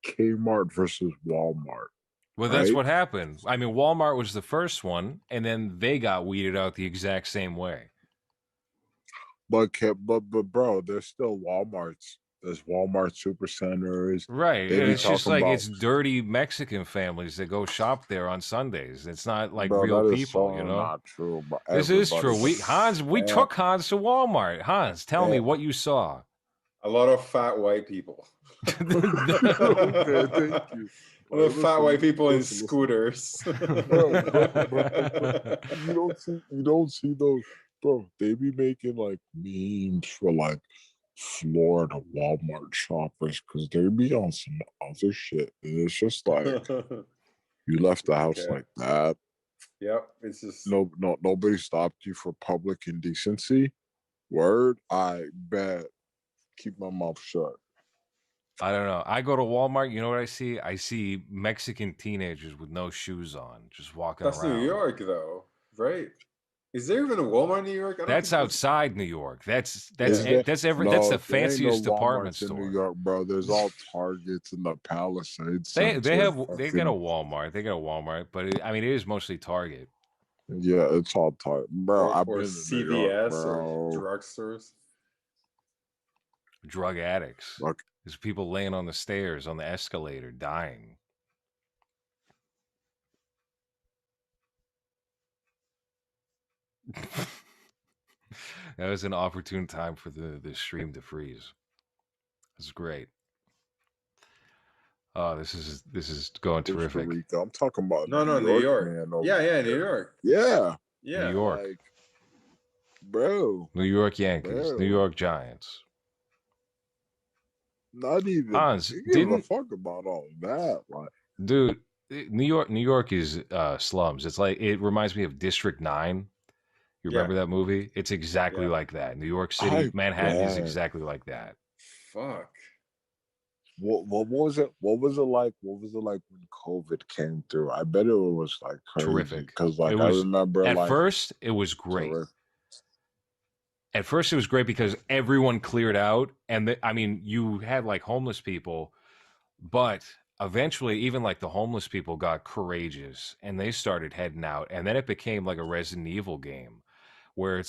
Speaker 2: Kmart versus Walmart.
Speaker 1: Well, that's
Speaker 2: Right?
Speaker 1: what happened. I mean, Walmart was the first one, and then they got weeded out the exact same way.
Speaker 2: But bro, there's still Walmarts. There's Walmart supercenters.
Speaker 1: Right.
Speaker 2: They be
Speaker 1: It's just
Speaker 2: talking
Speaker 1: like
Speaker 2: about,
Speaker 1: it's dirty Mexican families that go shop there on Sundays. It's not like
Speaker 2: bro,
Speaker 1: real
Speaker 2: that is
Speaker 1: people,
Speaker 2: so
Speaker 1: you know?
Speaker 2: not true. But
Speaker 1: This is true.
Speaker 2: everybody,
Speaker 1: We
Speaker 2: and,
Speaker 1: took Hans to Walmart. Hans, tell me
Speaker 2: and
Speaker 1: what you saw.
Speaker 3: A lot of fat white people.
Speaker 2: okay, thank you.
Speaker 3: A lot of fat white people in
Speaker 2: listen.
Speaker 3: scooters.
Speaker 2: But you don't see those, bro. They be making like memes for like Florida Walmart shoppers because they be on some other shit. And it's just like you left the house
Speaker 3: Okay.
Speaker 2: like that.
Speaker 3: Yep, it's just
Speaker 2: Nobody stopped you for public indecency. Word, I bet. Keep my mouth shut.
Speaker 1: I don't know. I go to Walmart. You know what I see? I see Mexican teenagers with no shoes on, just walking
Speaker 3: that's
Speaker 1: around.
Speaker 3: New York though, right? Is there even a Walmart in New York? I don't
Speaker 1: That's
Speaker 3: think
Speaker 1: outside New York. That's
Speaker 2: Is
Speaker 1: the
Speaker 2: there
Speaker 1: fanciest
Speaker 2: no
Speaker 1: department
Speaker 2: Walmarts in
Speaker 1: store.
Speaker 2: New York, bro. There's all Targets in the Palisades.
Speaker 1: They
Speaker 2: Center,
Speaker 1: they got a
Speaker 2: fucking-
Speaker 1: Walmart. They got a Walmart, but I mean it is mostly Target.
Speaker 2: Yeah, it's all Target, bro. I've
Speaker 3: or
Speaker 2: been to New York,
Speaker 3: CVS or
Speaker 2: bro.
Speaker 3: drugstores.
Speaker 1: Drug addicts.
Speaker 2: Like,
Speaker 1: There's people laying on the stairs on the escalator dying. That was an opportune time for the stream to freeze. This is great. Oh, this is going
Speaker 2: Costa
Speaker 1: terrific.
Speaker 2: Rica. I'm talking about
Speaker 3: No,
Speaker 2: New York,
Speaker 3: man.
Speaker 2: man.
Speaker 3: Yeah, New York.
Speaker 2: Yeah,
Speaker 3: Yeah.
Speaker 1: New York.
Speaker 2: like, bro.
Speaker 1: New York Yankees.
Speaker 2: Bro.
Speaker 1: New York Giants.
Speaker 2: Not even
Speaker 1: Hans,
Speaker 2: give a
Speaker 1: didn't
Speaker 2: fuck about all that. Like,
Speaker 1: dude, New York is slums. It's like it reminds me of District 9. You
Speaker 3: Yeah,
Speaker 1: remember that movie? It's exactly
Speaker 3: yeah.
Speaker 1: like that. New York City,
Speaker 2: I
Speaker 1: Manhattan is
Speaker 2: bet.
Speaker 1: exactly like that.
Speaker 3: Fuck.
Speaker 2: What was it? What was it like? What was it like when COVID came through? I bet it was like crazy
Speaker 1: Terrific.
Speaker 2: because
Speaker 1: It
Speaker 2: like I
Speaker 1: was
Speaker 2: remember
Speaker 1: at
Speaker 2: like
Speaker 1: first it was great.
Speaker 2: terrific.
Speaker 1: At first it was great because everyone cleared out and I mean, you had like homeless people, but eventually even like the homeless people got courageous and they started heading out and then it became like a Resident Evil game where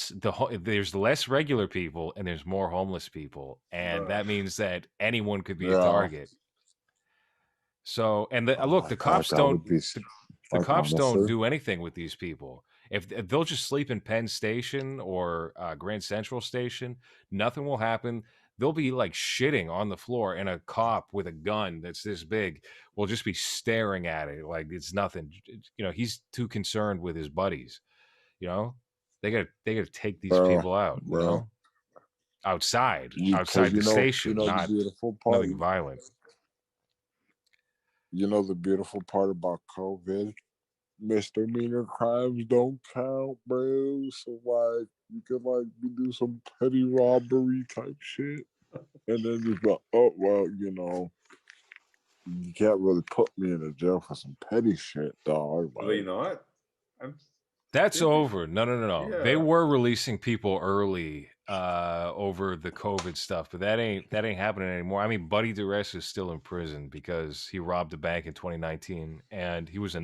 Speaker 1: there's less regular people and there's more homeless people and
Speaker 3: Uh,
Speaker 1: that means that anyone could be a
Speaker 2: Yeah.
Speaker 1: target. So, and
Speaker 2: Oh
Speaker 1: look,
Speaker 2: my god, that would be
Speaker 1: the
Speaker 2: like
Speaker 1: cops don't
Speaker 2: honestly,
Speaker 1: do anything with these people. If they'll just sleep in Penn Station or Grand Central Station, nothing will happen. They'll be like shitting on the floor, and a cop with a gun that's this big will just be staring at it like it's nothing. You know, he's too concerned with his buddies. You know, they gotta take these
Speaker 2: bro,
Speaker 1: people out. You
Speaker 2: bro.
Speaker 1: know, outside,
Speaker 2: Because
Speaker 1: outside the
Speaker 2: you
Speaker 1: station,
Speaker 2: know the
Speaker 1: not
Speaker 2: beautiful part.
Speaker 1: nothing violent.
Speaker 2: You know the beautiful part about COVID. Misdemeanor crimes don't count, bro. So like you could like do some petty robbery type shit, and then just like, oh well, you know, you can't really put me in a jail for some petty shit, dog.
Speaker 3: really
Speaker 2: Like,
Speaker 3: not. I'm
Speaker 1: That's
Speaker 3: thinking.
Speaker 1: over. No, no, no, no. They
Speaker 3: Yeah.
Speaker 1: were releasing people early over the COVID stuff, but that ain't happening anymore. I mean, Buddy Duress is still in prison because he robbed a bank in 2019 and he was a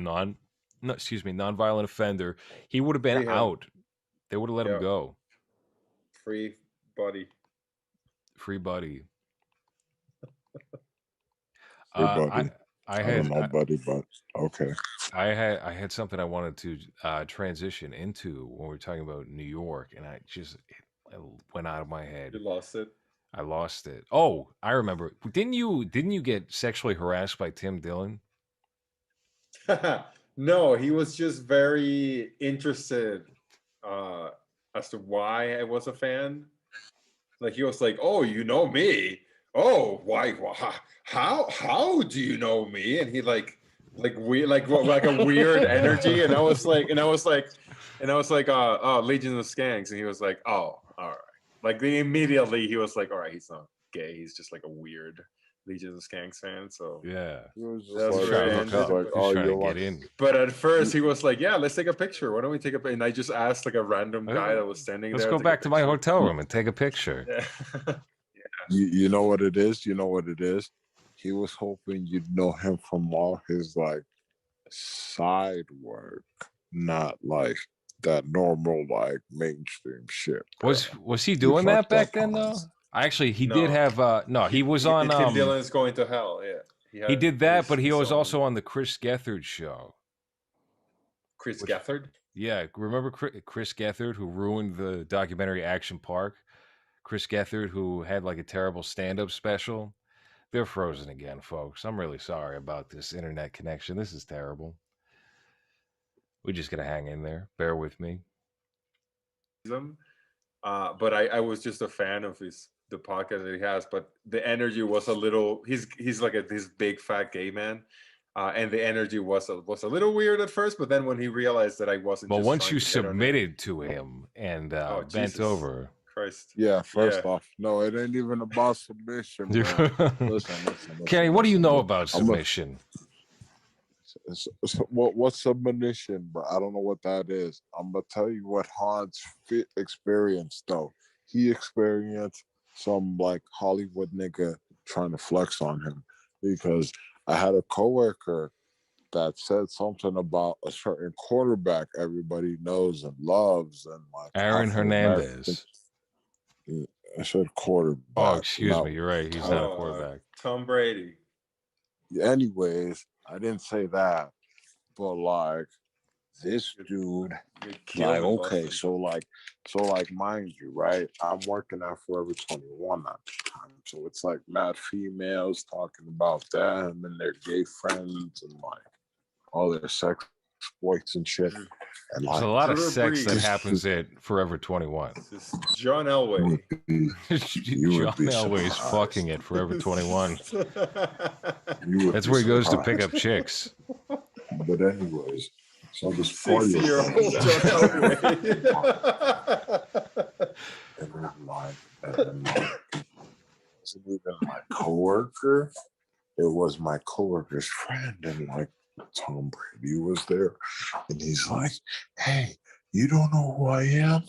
Speaker 1: no, excuse me, non-violent offender. He would have been
Speaker 3: Free him.
Speaker 1: out. They would have let him
Speaker 3: Yeah.
Speaker 1: go.
Speaker 3: Free body.
Speaker 1: Free Buddy. I
Speaker 2: everybody,
Speaker 1: I
Speaker 2: I don't
Speaker 1: had
Speaker 2: know, buddy, but okay.
Speaker 1: I had something I wanted to transition into when we were talking about New York, and it went out of my
Speaker 3: You
Speaker 1: head.
Speaker 3: lost it.
Speaker 1: I lost it. Oh, I remember. Didn't you get sexually harassed by Tim Dillon?
Speaker 3: No, he was just very interested uh as to why I was a fan. Like he was like, "Oh, you know me? Oh, how do you know me?" And he like weird like a weird energy, and I was like, Legion of Skanks, and he was like, "Oh, all right." Like immediately he was like, "All right, he's not gay. He's just like a weird Legion of Skanks fan." So
Speaker 1: Yeah,
Speaker 2: He was just
Speaker 3: that's
Speaker 1: he's
Speaker 2: like,
Speaker 1: trying
Speaker 3: very
Speaker 1: to
Speaker 2: he was
Speaker 1: hook
Speaker 2: just
Speaker 1: up.
Speaker 3: interesting.
Speaker 2: like,
Speaker 3: But
Speaker 1: He's
Speaker 2: oh,
Speaker 1: trying to
Speaker 2: you're
Speaker 1: get
Speaker 2: like,
Speaker 1: in.
Speaker 3: at first
Speaker 2: you,
Speaker 3: he was like, "Yeah, let's take a picture. Why don't we take a?" And I just asked like a random
Speaker 1: Uh,
Speaker 3: guy that was standing
Speaker 1: Let's
Speaker 3: there
Speaker 1: go
Speaker 3: to take a
Speaker 1: back to my
Speaker 3: picture.
Speaker 1: hotel room and take a picture.
Speaker 3: Yeah.
Speaker 2: you know what it is. You know what it is. He was hoping you'd know him from all his like side work, not like that normal like mainstream shit, bro.
Speaker 1: Was he
Speaker 2: You
Speaker 1: doing that
Speaker 2: fucked
Speaker 1: back
Speaker 2: up,
Speaker 1: then though?
Speaker 2: Hans.
Speaker 1: Actually, he did
Speaker 3: No,
Speaker 1: have no, he was on
Speaker 3: Tim Dillon is going to hell. Yeah, he
Speaker 1: he
Speaker 3: had
Speaker 1: did that, but he
Speaker 3: his
Speaker 1: was
Speaker 3: own
Speaker 1: also on the Chris Gethard show.
Speaker 3: Chris
Speaker 1: Which
Speaker 3: Gethard.
Speaker 1: yeah, remember Chris Gethard who ruined the documentary Action Park? Chris Gethard who had like a terrible stand-up special. They're frozen again, folks. I'm really sorry about this internet connection. This is terrible. We just gotta hang in there. Bear with me.
Speaker 3: But I was just a fan of the podcast that he has. But the energy was a little. He's like this big fat gay man, and the energy was a little weird at first. But then when he realized that I wasn't
Speaker 1: Well,
Speaker 3: just
Speaker 1: once
Speaker 3: trying
Speaker 1: you
Speaker 3: to get on him,
Speaker 1: submitted to him and
Speaker 3: oh
Speaker 1: bent
Speaker 3: Jesus
Speaker 1: over,
Speaker 3: Christ,
Speaker 2: Yeah,
Speaker 3: yeah.
Speaker 2: first off, no, it ain't even about submission, bro.
Speaker 1: Kenny, what do you know
Speaker 2: Listen.
Speaker 1: about
Speaker 2: I'm a
Speaker 1: submission?
Speaker 2: what's submission, bro? I don't know what that is. I'm gonna tell you what Hans fit experienced though. He experienced some like Hollywood nigga trying to flex on him because I had a coworker that said something about a certain quarterback everybody knows and loves, and like
Speaker 1: Aaron
Speaker 2: Afro American.
Speaker 1: Hernandez.
Speaker 2: I said
Speaker 1: Oh,
Speaker 2: quarterback,
Speaker 1: excuse
Speaker 2: not
Speaker 1: me. You're right. He's not a quarterback.
Speaker 3: Tom Brady.
Speaker 2: anyways. I didn't say that, but like this dude,
Speaker 3: You kill
Speaker 2: like
Speaker 3: him,
Speaker 2: okay,
Speaker 3: Boston.
Speaker 2: so like mind you, right? I'm working at Forever 21 at the time, so it's like mad females talking about them and their gay friends and like all their sex exploits and shit. And
Speaker 1: There's
Speaker 2: like
Speaker 1: a lot of
Speaker 3: Drew
Speaker 1: sex that
Speaker 3: Brees.
Speaker 1: happens at Forever 21.
Speaker 3: This is John
Speaker 2: you
Speaker 3: Elway.
Speaker 2: would be, you
Speaker 1: John
Speaker 2: would be
Speaker 1: Elway's
Speaker 2: surprised.
Speaker 1: fucking at Forever 21.
Speaker 2: You would
Speaker 1: That's
Speaker 2: be
Speaker 1: where he goes to pick
Speaker 2: surprised.
Speaker 1: up chicks.
Speaker 2: But anyways, so this party was
Speaker 3: 60-year-old
Speaker 2: going
Speaker 3: John
Speaker 2: down.
Speaker 3: Elway.
Speaker 2: And then it wasn't even my coworker. It was my coworker's friend, and like Tom Brady was there, and he's like, "Hey, you don't know who I am?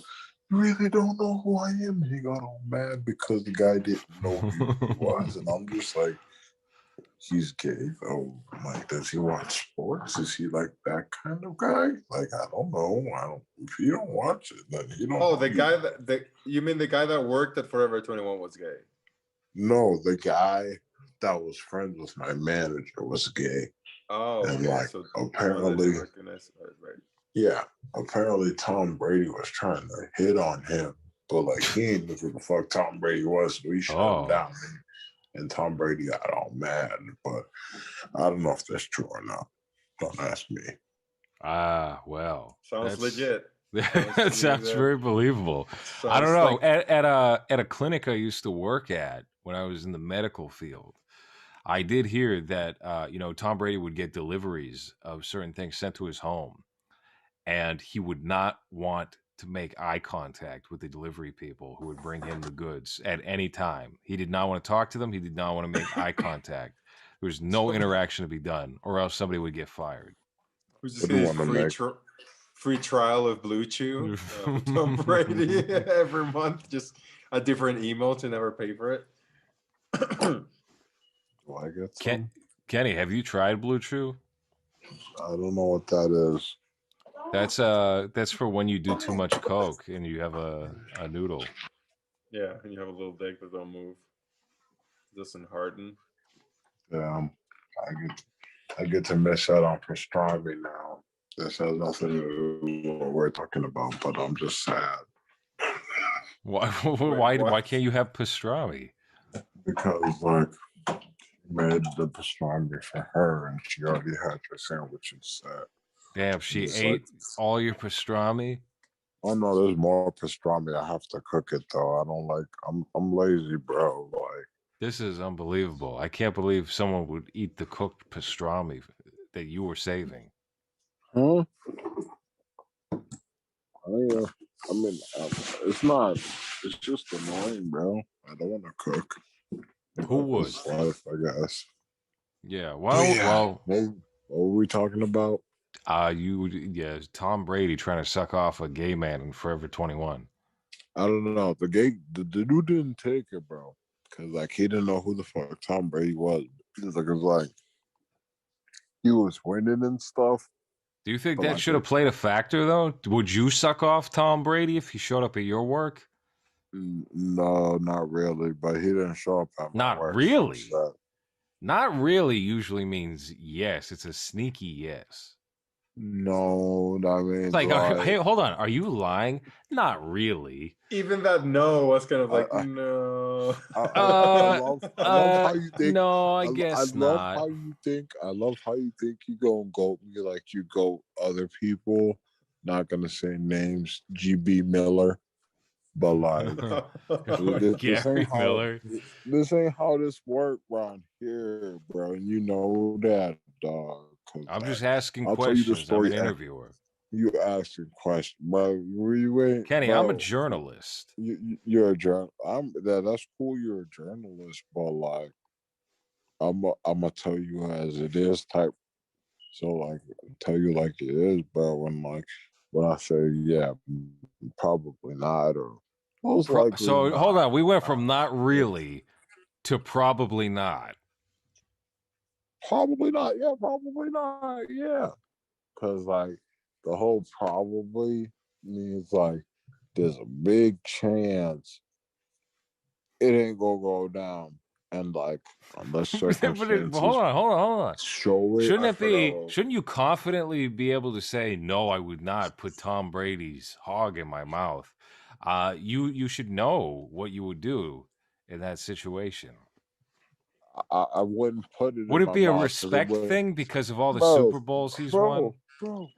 Speaker 2: You really don't know who I am?" And he got all mad because the guy didn't know who he was, and I'm just like, "He's gay though. Like, does he watch sports? Is he like that kind of guy? Like, I don't know. If you don't watch it, then he don't."
Speaker 3: Oh,
Speaker 2: know
Speaker 3: the
Speaker 2: you.
Speaker 3: guy you mean the guy that worked at Forever 21 was gay?
Speaker 2: No, the guy that was friends with my manager was gay.
Speaker 3: Oh,
Speaker 2: And
Speaker 3: okay.
Speaker 2: like
Speaker 3: So
Speaker 2: apparently,
Speaker 3: recognize, right.
Speaker 2: yeah, apparently Tom Brady was trying to hit on him, but like he ain't knew who the fuck Tom Brady was, so he shut him down. And Tom Brady got all mad, but I don't know if that's true or not. Don't ask me.
Speaker 1: Ah, well.
Speaker 3: Sounds legit.
Speaker 1: That sounds very believable. I don't know. At a clinic I used to work at when I was in the medical field, I did hear that Tom Brady would get deliveries of certain things sent to his home, and he would not want to make eye contact with the delivery people who would bring him the goods at any time. He did not want to talk to them. He did not want to make eye contact. There was no interaction to be done, or else somebody would get fired.
Speaker 3: Who's just getting free trial of Blue Chew? Tom Brady every month, just a different email to never pay for it.
Speaker 2: Do I get some?
Speaker 1: Kenny, have you tried Blue Chew?
Speaker 2: I don't know what that is.
Speaker 1: That's for when you do too much coke and you have a noodle.
Speaker 3: Yeah, and you have a little dick that don't move. Doesn't harden.
Speaker 2: Yeah, I get to miss out on pastrami now. This has nothing to do with what we're talking about, but I'm just sad.
Speaker 1: Why can't you have pastrami?
Speaker 2: Because like made the pastrami for her and she already had her sandwiches set.
Speaker 1: Damn, she ate all your pastrami?
Speaker 2: Oh no, there's more pastrami. I have to cook it though. I don't like I'm lazy, bro. Like
Speaker 1: this is unbelievable. I can't believe someone would eat the cooked pastrami that you were saving.
Speaker 2: Huh? I mean, it's not. It's just annoying, bro. I don't want to cook.
Speaker 1: Who would?
Speaker 2: It's life, I guess.
Speaker 1: Yeah. Well,
Speaker 2: what were we talking about?
Speaker 1: Tom Brady trying to suck off a gay man in Forever 21.
Speaker 2: I don't know. The dude didn't take it, bro, because like he didn't know who the fuck Tom Brady was. It was like he was winning and stuff.
Speaker 1: Do you think that should have played a factor, though? Would you suck off Tom Brady if he showed up at your work?
Speaker 2: No, not really. But he didn't show up at my work.
Speaker 1: Not really? Not really usually means yes. It's a sneaky yes.
Speaker 2: No, that means
Speaker 1: like hey, hold on. Are you lying? Not really.
Speaker 3: Even that no was kind of like no.
Speaker 2: I love how you think.
Speaker 1: No, I guess
Speaker 2: I love
Speaker 1: not.
Speaker 2: how you think. I love how you think you go like you go other people. Not gonna say names. GB Miller, but like
Speaker 1: Gary Miller.
Speaker 2: This ain't how this work around here, bro. And you know that, dog.
Speaker 1: I'm just asking questions. I'm an interviewer.
Speaker 2: You asking questions, bro.
Speaker 1: Kenny,
Speaker 2: bro,
Speaker 1: I'm a journalist.
Speaker 2: You're a journalist. That's cool. You're a journalist, but like, I'm gonna tell you as it is type. So like, tell you like it is, bro. When I say yeah, probably not, or most likely.
Speaker 1: So
Speaker 2: not.
Speaker 1: Hold on. We went from not really to probably not.
Speaker 2: Probably not. Yeah, probably not. Yeah, because like the whole probably means like there's a big chance it ain't gonna go down, and like unless circumstances.
Speaker 1: Hold on.
Speaker 2: Show it.
Speaker 1: Shouldn't you confidently be able to say no? I would not put Tom Brady's hog in my mouth. You should know what you would do in that situation.
Speaker 2: I wouldn't put it.
Speaker 1: Would
Speaker 2: in
Speaker 1: it be
Speaker 2: my
Speaker 1: a
Speaker 2: mouth
Speaker 1: respect thing because of all the Super Bowls he's won?
Speaker 2: Bro,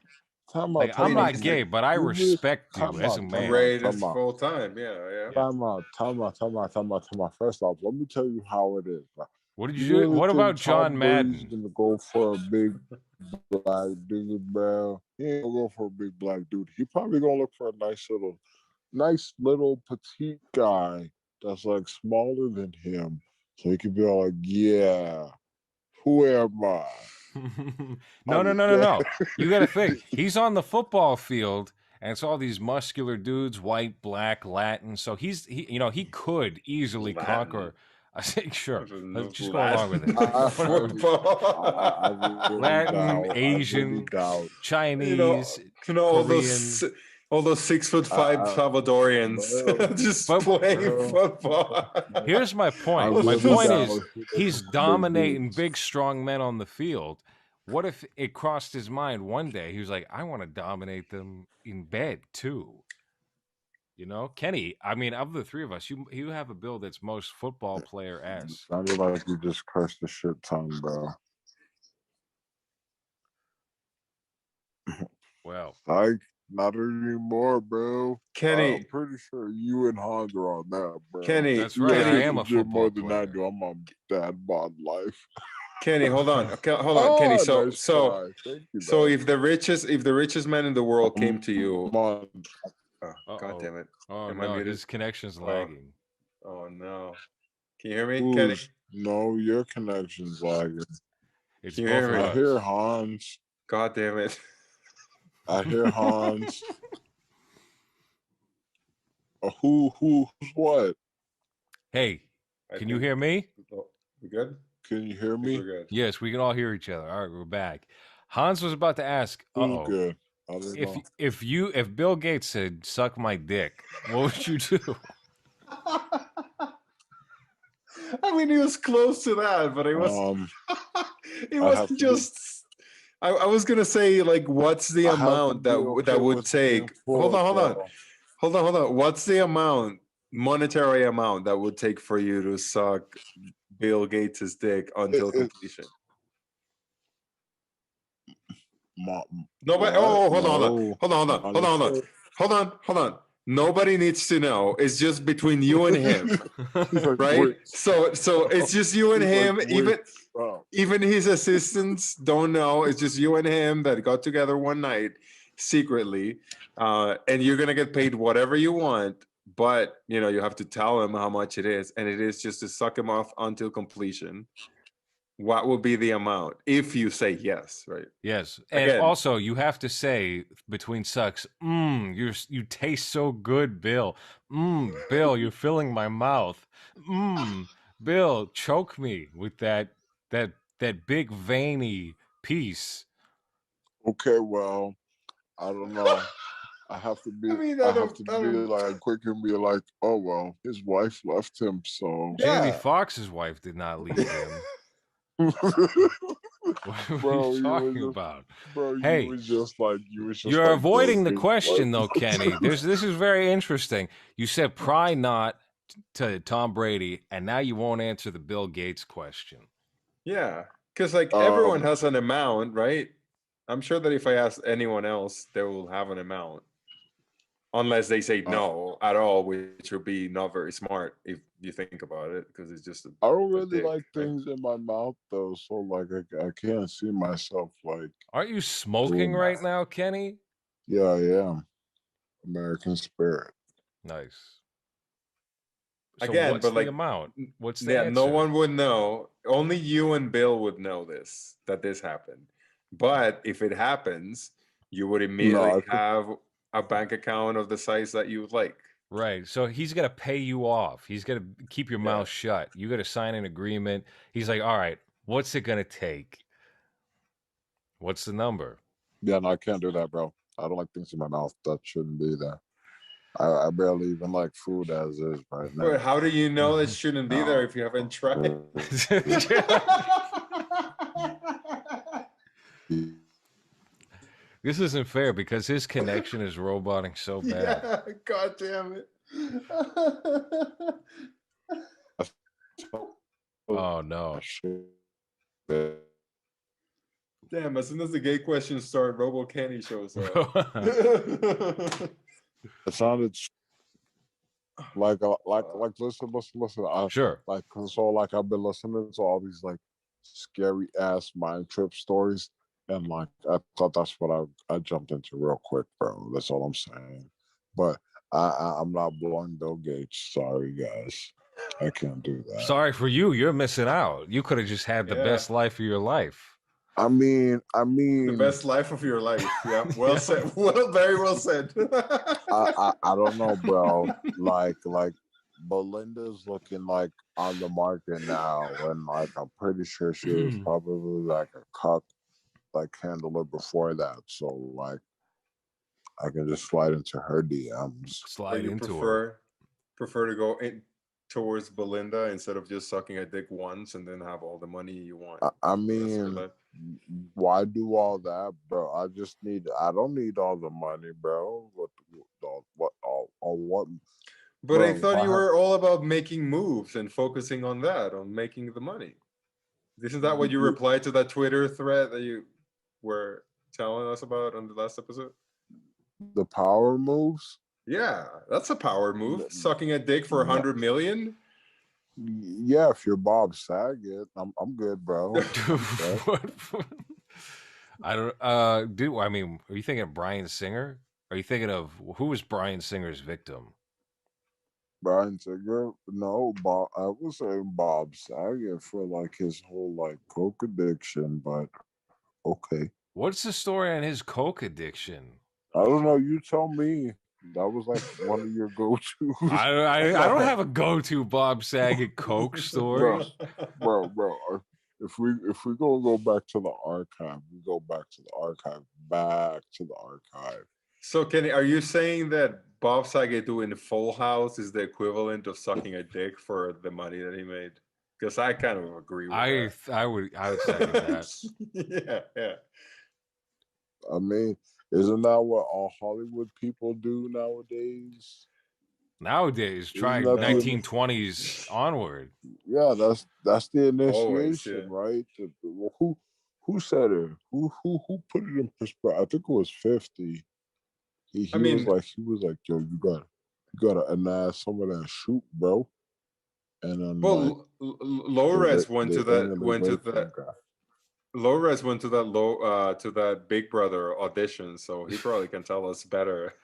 Speaker 1: Like,
Speaker 2: Time
Speaker 1: I'm
Speaker 3: mean,
Speaker 2: out,
Speaker 1: not
Speaker 3: he's
Speaker 2: time out.
Speaker 1: gay, but I
Speaker 2: You really,
Speaker 1: respect you
Speaker 2: time
Speaker 1: as a
Speaker 2: out, time
Speaker 1: man.
Speaker 2: out,
Speaker 3: rated
Speaker 2: time out.
Speaker 3: full time. Yeah, yeah.
Speaker 1: Yeah.
Speaker 2: Time out. First off, let me tell you how it is, bro.
Speaker 1: What did
Speaker 2: You
Speaker 1: you do?
Speaker 2: really
Speaker 1: What about
Speaker 2: think
Speaker 1: John
Speaker 2: Tom Brady's
Speaker 1: Madden?
Speaker 2: gonna go for a big black dude, bro? He ain't gonna go for a big black dude. He probably gonna look for a nice little petite guy that's like smaller than him, so he can be all like, "Yeah, who am I?"
Speaker 1: No, no,
Speaker 2: I'm
Speaker 1: no, no,
Speaker 2: dead.
Speaker 1: no. You got to think. He's on the football field, and it's all these muscular dudes, white, black, Latin. So he could easily
Speaker 3: Latin.
Speaker 1: conquer. I think sure. Let's just go along with
Speaker 3: Latin
Speaker 1: it.
Speaker 2: I
Speaker 3: football.
Speaker 2: really
Speaker 1: Latin,
Speaker 2: doubt. I really
Speaker 1: Asian,
Speaker 2: doubt.
Speaker 3: you know,
Speaker 1: Chinese,
Speaker 3: you know
Speaker 1: Korean.
Speaker 3: all those 6'5"
Speaker 2: I,
Speaker 3: Salvadorians just
Speaker 1: But
Speaker 3: playing
Speaker 2: bro,
Speaker 3: football.
Speaker 1: here's my
Speaker 2: I
Speaker 1: point.
Speaker 3: All
Speaker 1: My
Speaker 2: really
Speaker 1: point
Speaker 3: those-
Speaker 1: is
Speaker 2: doubt he looking
Speaker 1: he's
Speaker 2: for big
Speaker 1: dominating
Speaker 2: dudes.
Speaker 1: big, strong men on the field. What if it crossed his mind one day? He was like, I want to dominate them in bed too. You know, Kenny, I mean, of the three of us, you have a build that's most football player s.
Speaker 2: Sounded like you just cursed the shit ton, bro.
Speaker 1: Well,
Speaker 2: Like, not anymore, bro.
Speaker 3: Kenny,
Speaker 2: I'm pretty sure you and Hans are on that, bro.
Speaker 3: Kenny,
Speaker 1: that's
Speaker 2: You
Speaker 1: right.
Speaker 2: guys
Speaker 1: I
Speaker 3: Kenny,
Speaker 2: hit
Speaker 1: am
Speaker 2: the
Speaker 1: a
Speaker 2: gym more
Speaker 1: football
Speaker 2: than I
Speaker 1: player.
Speaker 2: do. I'm on dad bod life.
Speaker 3: Kenny, hold on, hold on, Kenny.
Speaker 2: Oh,
Speaker 3: So,
Speaker 2: nice
Speaker 3: so,
Speaker 2: try. Thank you,
Speaker 3: so
Speaker 2: man.
Speaker 3: if the richest man in the world came to
Speaker 2: Come
Speaker 3: you,
Speaker 2: on.
Speaker 3: oh, God
Speaker 1: Uh-oh.
Speaker 3: damn it,
Speaker 1: Oh
Speaker 3: am I
Speaker 1: no,
Speaker 3: muted?
Speaker 1: his connection's
Speaker 3: Oh,
Speaker 1: lagging.
Speaker 3: oh no, can you hear me, Kenny?
Speaker 2: No, your connection's lagging.
Speaker 1: It's
Speaker 3: Can you
Speaker 1: both
Speaker 3: hear
Speaker 1: of
Speaker 3: me?
Speaker 2: I hear
Speaker 1: us.
Speaker 2: Hans.
Speaker 3: God damn it.
Speaker 2: I hear Hans. Who's what?
Speaker 1: Hey,
Speaker 3: I
Speaker 1: can you
Speaker 3: think
Speaker 1: hear me?
Speaker 3: we good.
Speaker 2: Can you hear
Speaker 3: I think we're
Speaker 2: me?
Speaker 3: good.
Speaker 1: Yes, we can all hear each other. All right, we're back. Hans was about to ask,
Speaker 2: Who's good? I don't know.
Speaker 1: if Bill Gates said suck my dick, what would you do?
Speaker 3: I mean, he was close to that, but it was it
Speaker 2: I'd have
Speaker 3: wasn't
Speaker 2: to be.
Speaker 3: just. I was gonna say like, what's the
Speaker 2: I have to
Speaker 3: amount
Speaker 2: be okay
Speaker 3: that would
Speaker 2: with being
Speaker 3: take?
Speaker 2: full of
Speaker 3: Hold on. What's the monetary amount that would take for you to suck Bill Gates's dick until completion? Nobody.
Speaker 2: What?
Speaker 3: Oh,
Speaker 2: No.
Speaker 3: hold on. Nobody needs to know. It's just between you and him,
Speaker 2: He's like,
Speaker 3: right?
Speaker 2: wait.
Speaker 3: So it's just you and
Speaker 2: He's like,
Speaker 3: him.
Speaker 2: wait, stop.
Speaker 3: Even his assistants don't know. It's just you and him that got together one night secretly, and you're gonna get paid whatever you want. But you know you have to tell him how much it is, and it is just to suck him off until completion. What will be the amount if you say yes? Right.
Speaker 1: Yes, and
Speaker 3: Again,
Speaker 1: also you have to say between sucks, you taste so good, Bill. Bill, you're filling my mouth. Bill, choke me with that big veiny piece.
Speaker 2: Okay, well, I don't know. I have to be.
Speaker 3: I mean,
Speaker 2: I have to be like quick and be like, oh well, his wife left him, so.
Speaker 1: Jamie
Speaker 3: Yeah.
Speaker 1: Foxx's wife did not leave him. What are
Speaker 2: Bro,
Speaker 1: you
Speaker 2: you
Speaker 1: talking
Speaker 2: was
Speaker 1: about?
Speaker 2: bro,
Speaker 1: Hey,
Speaker 2: you was just like
Speaker 1: You're
Speaker 2: Bill
Speaker 1: avoiding the
Speaker 2: Gates'
Speaker 1: question,
Speaker 2: wife.
Speaker 1: though, Kenny. This is very interesting. You said pry not to Tom Brady, and now you won't answer the Bill Gates question.
Speaker 3: Yeah, because like everyone has an amount, right? I'm sure that if I ask anyone else, they will have an amount, unless they say no at all, which would be not very smart if you think about it, because it's just.
Speaker 2: I don't really
Speaker 3: dick,
Speaker 2: like
Speaker 3: right?
Speaker 2: things in my mouth though, so like I can't see myself like.
Speaker 1: Aren't you smoking right now, Kenny?
Speaker 2: Yeah, I am. American Spirit.
Speaker 1: Nice. So
Speaker 3: Again,
Speaker 1: what's
Speaker 3: but
Speaker 1: the
Speaker 3: like,
Speaker 1: amount? What's the
Speaker 3: yeah,
Speaker 1: answer?
Speaker 3: no one would know. Only you and Bill would know that this happened. But if it happens, you would immediately have a bank account of the size that you would like.
Speaker 1: Right. So he's got to pay you off. He's got to keep your mouth shut. You got to sign an agreement. He's like, all right, what's it going to take? What's the number?
Speaker 2: Yeah, no, I can't do that, bro. I don't like things in my mouth. That shouldn't be there. I barely even like food as is right now.
Speaker 3: But how do you know it shouldn't be there if you haven't tried?
Speaker 1: This isn't fair because his connection is roboting so bad.
Speaker 3: Yeah, God damn it.
Speaker 1: Oh no.
Speaker 3: Damn, as soon as the gay questions start, Robo Kenny shows up.
Speaker 2: It sounded like listen.
Speaker 1: Sure.
Speaker 2: Like so like I've been listening to all these like scary ass mind trip stories, and like I thought that's what I jumped into real quick, bro. That's all I'm saying. But I'm not blowing Bill Gates. Sorry, guys, I can't do that.
Speaker 1: Sorry for you. You're missing out. You could have just had the
Speaker 3: Yeah.
Speaker 1: best life of your life.
Speaker 2: I mean,
Speaker 3: The best life of your life. Yeah, well said. Well, very well said.
Speaker 2: I don't know, bro. Like Belinda's looking like on the market now, and like I'm pretty sure she was probably like a cuck like handler before that. So like I can just slide into her DMs.
Speaker 1: Slide
Speaker 3: you
Speaker 1: into her.
Speaker 3: prefer to go in towards Belinda instead of just sucking a dick once and then have all the money you want.
Speaker 2: I
Speaker 3: for the rest of your
Speaker 2: mean,
Speaker 3: life?
Speaker 2: why do all that, bro? I don't need all the money, bro. What?
Speaker 3: But
Speaker 2: Bro,
Speaker 3: I thought
Speaker 2: if
Speaker 3: you
Speaker 2: I
Speaker 3: were all about making moves and focusing on that, on making the money. Isn't that what you replied to that Twitter thread that you were telling us about on the last episode?
Speaker 2: The power moves.
Speaker 3: Yeah, that's a power move. Sucking a dick for 100 million.
Speaker 2: Yeah, if you're Bob Saget, I'm good, bro.
Speaker 1: I don't. I mean, are you thinking of Bryan Singer? Are you thinking of who was Bryan Singer's victim?
Speaker 2: Bryan Singer? No, Bob. I was saying Bob Saget for like his whole like coke addiction, but okay.
Speaker 1: What's the story on his coke addiction?
Speaker 2: I don't know. You tell me. That was like one of your go-tos.
Speaker 1: I don't have a go-to Bob Saget coke story,
Speaker 2: bro. If we go back to the archive, we go back to the archive.
Speaker 3: So, Kenny, are you saying that Bob Saget doing Full House is the equivalent of sucking a dick for the money that he made? Because I kind of agree with that.
Speaker 1: I would second that.
Speaker 3: Yeah.
Speaker 2: I mean, isn't that what all Hollywood people do nowadays?
Speaker 1: Nowadays, try 1920s onward.
Speaker 2: Yeah, that's the initiation,
Speaker 3: Always, yeah.
Speaker 2: right? Who said it? Who put it in perspective? I think it was 50. He was like, yo, you gotta amass some of that shoot, bro. And then
Speaker 3: Lores went to that Big Brother audition, so he probably can tell us better.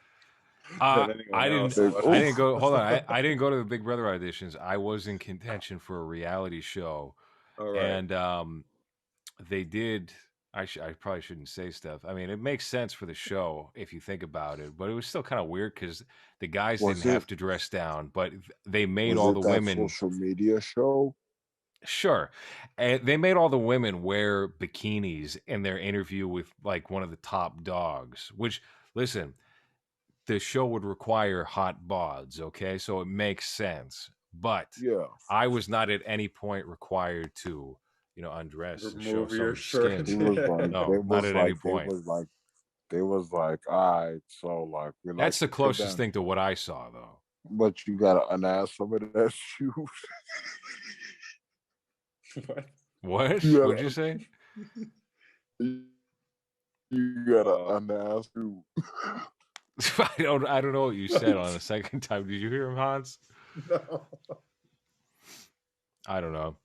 Speaker 1: I didn't go. Hold on, I didn't go to the Big Brother auditions. I was in contention for a reality show, and they did. I probably shouldn't say stuff. I mean, it makes sense for the show if you think about it, but it was still kind of weird because the guys didn't have to dress down, but they made all the women
Speaker 2: social media show.
Speaker 1: Sure, and they made all the women wear bikinis in their interview with like one of the top dogs. Which, listen, the show would require hot bods, okay, so it makes sense. But
Speaker 2: yeah,
Speaker 1: I was not at any point required to, undress and show some
Speaker 3: your shirt.
Speaker 1: skin.
Speaker 2: No,
Speaker 1: not at any point.
Speaker 2: They was like, all right, so like
Speaker 1: that's the closest thing to what I saw, though.
Speaker 2: But you gotta unass some of that shoes.
Speaker 1: What? What'd you say?
Speaker 2: You gotta unass you.
Speaker 1: I don't know what you said on the second time. Did you hear him, Hans?
Speaker 3: No.
Speaker 1: I don't know.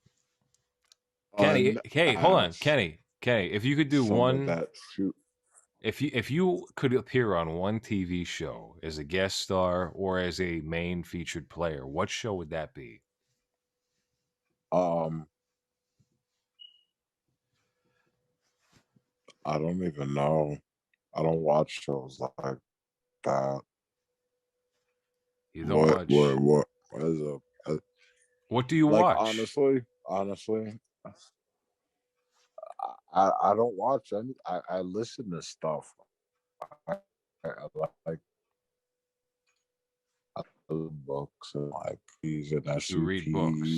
Speaker 1: Kenny, hey, hold on, Kenny, if you could do if you could appear on one TV show as a guest star or as a main featured player, what show would that be?
Speaker 2: I don't even know. I don't watch shows like that.
Speaker 1: You don't watch. What do you watch?
Speaker 2: Honestly, I don't watch any. I listen to stuff. I books and like these and SCP.
Speaker 1: You read books.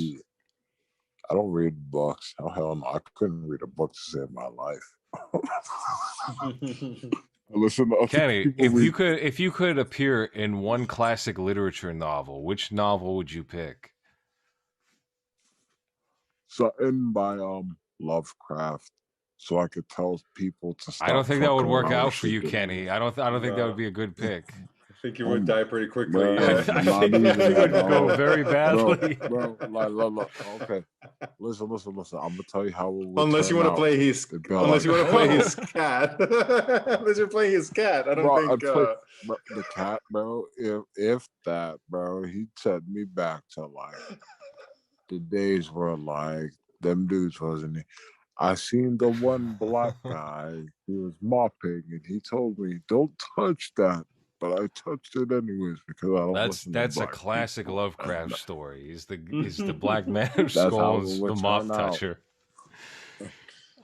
Speaker 2: I don't read books. Oh hell no! I couldn't read a book to save my life. Listen to
Speaker 1: Kenny, if you could appear in one classic literature novel, which novel would you pick?
Speaker 2: Something by Lovecraft. so I could tell people to
Speaker 1: I don't
Speaker 2: stop
Speaker 1: think that would
Speaker 2: fucking
Speaker 1: work
Speaker 2: around
Speaker 1: out
Speaker 2: with
Speaker 1: for
Speaker 2: shit.
Speaker 1: you, Kenny. I don't think that would
Speaker 3: No.
Speaker 1: be a good pick.
Speaker 3: I think you would die pretty quickly.
Speaker 2: Bro,
Speaker 3: Yeah.
Speaker 1: I
Speaker 2: not
Speaker 1: think
Speaker 2: even
Speaker 1: it
Speaker 2: that.
Speaker 1: would go
Speaker 2: No,
Speaker 1: very badly.
Speaker 2: bro, like, look, okay. Listen. I'm gonna tell you how it would
Speaker 3: Unless you
Speaker 2: turn
Speaker 3: want to
Speaker 2: out.
Speaker 3: play his,
Speaker 2: It'd be
Speaker 3: unless
Speaker 2: like,
Speaker 3: you want to play
Speaker 1: Oh.
Speaker 3: his cat. Unless you're playing his cat, I don't
Speaker 2: bro,
Speaker 3: think.
Speaker 2: bro, the cat, bro. If that, bro, he sent me back to like the days where like them dudes wasn't. I seen the one black guy. He was mopping, and he told me, "Don't touch that." But I touched it anyways because I don't listen to
Speaker 1: That's a
Speaker 2: black
Speaker 1: classic
Speaker 2: people.
Speaker 1: Lovecraft story. Is the black man who
Speaker 2: That's how it
Speaker 1: scolds
Speaker 2: would
Speaker 1: the mop
Speaker 2: turn out.
Speaker 1: toucher?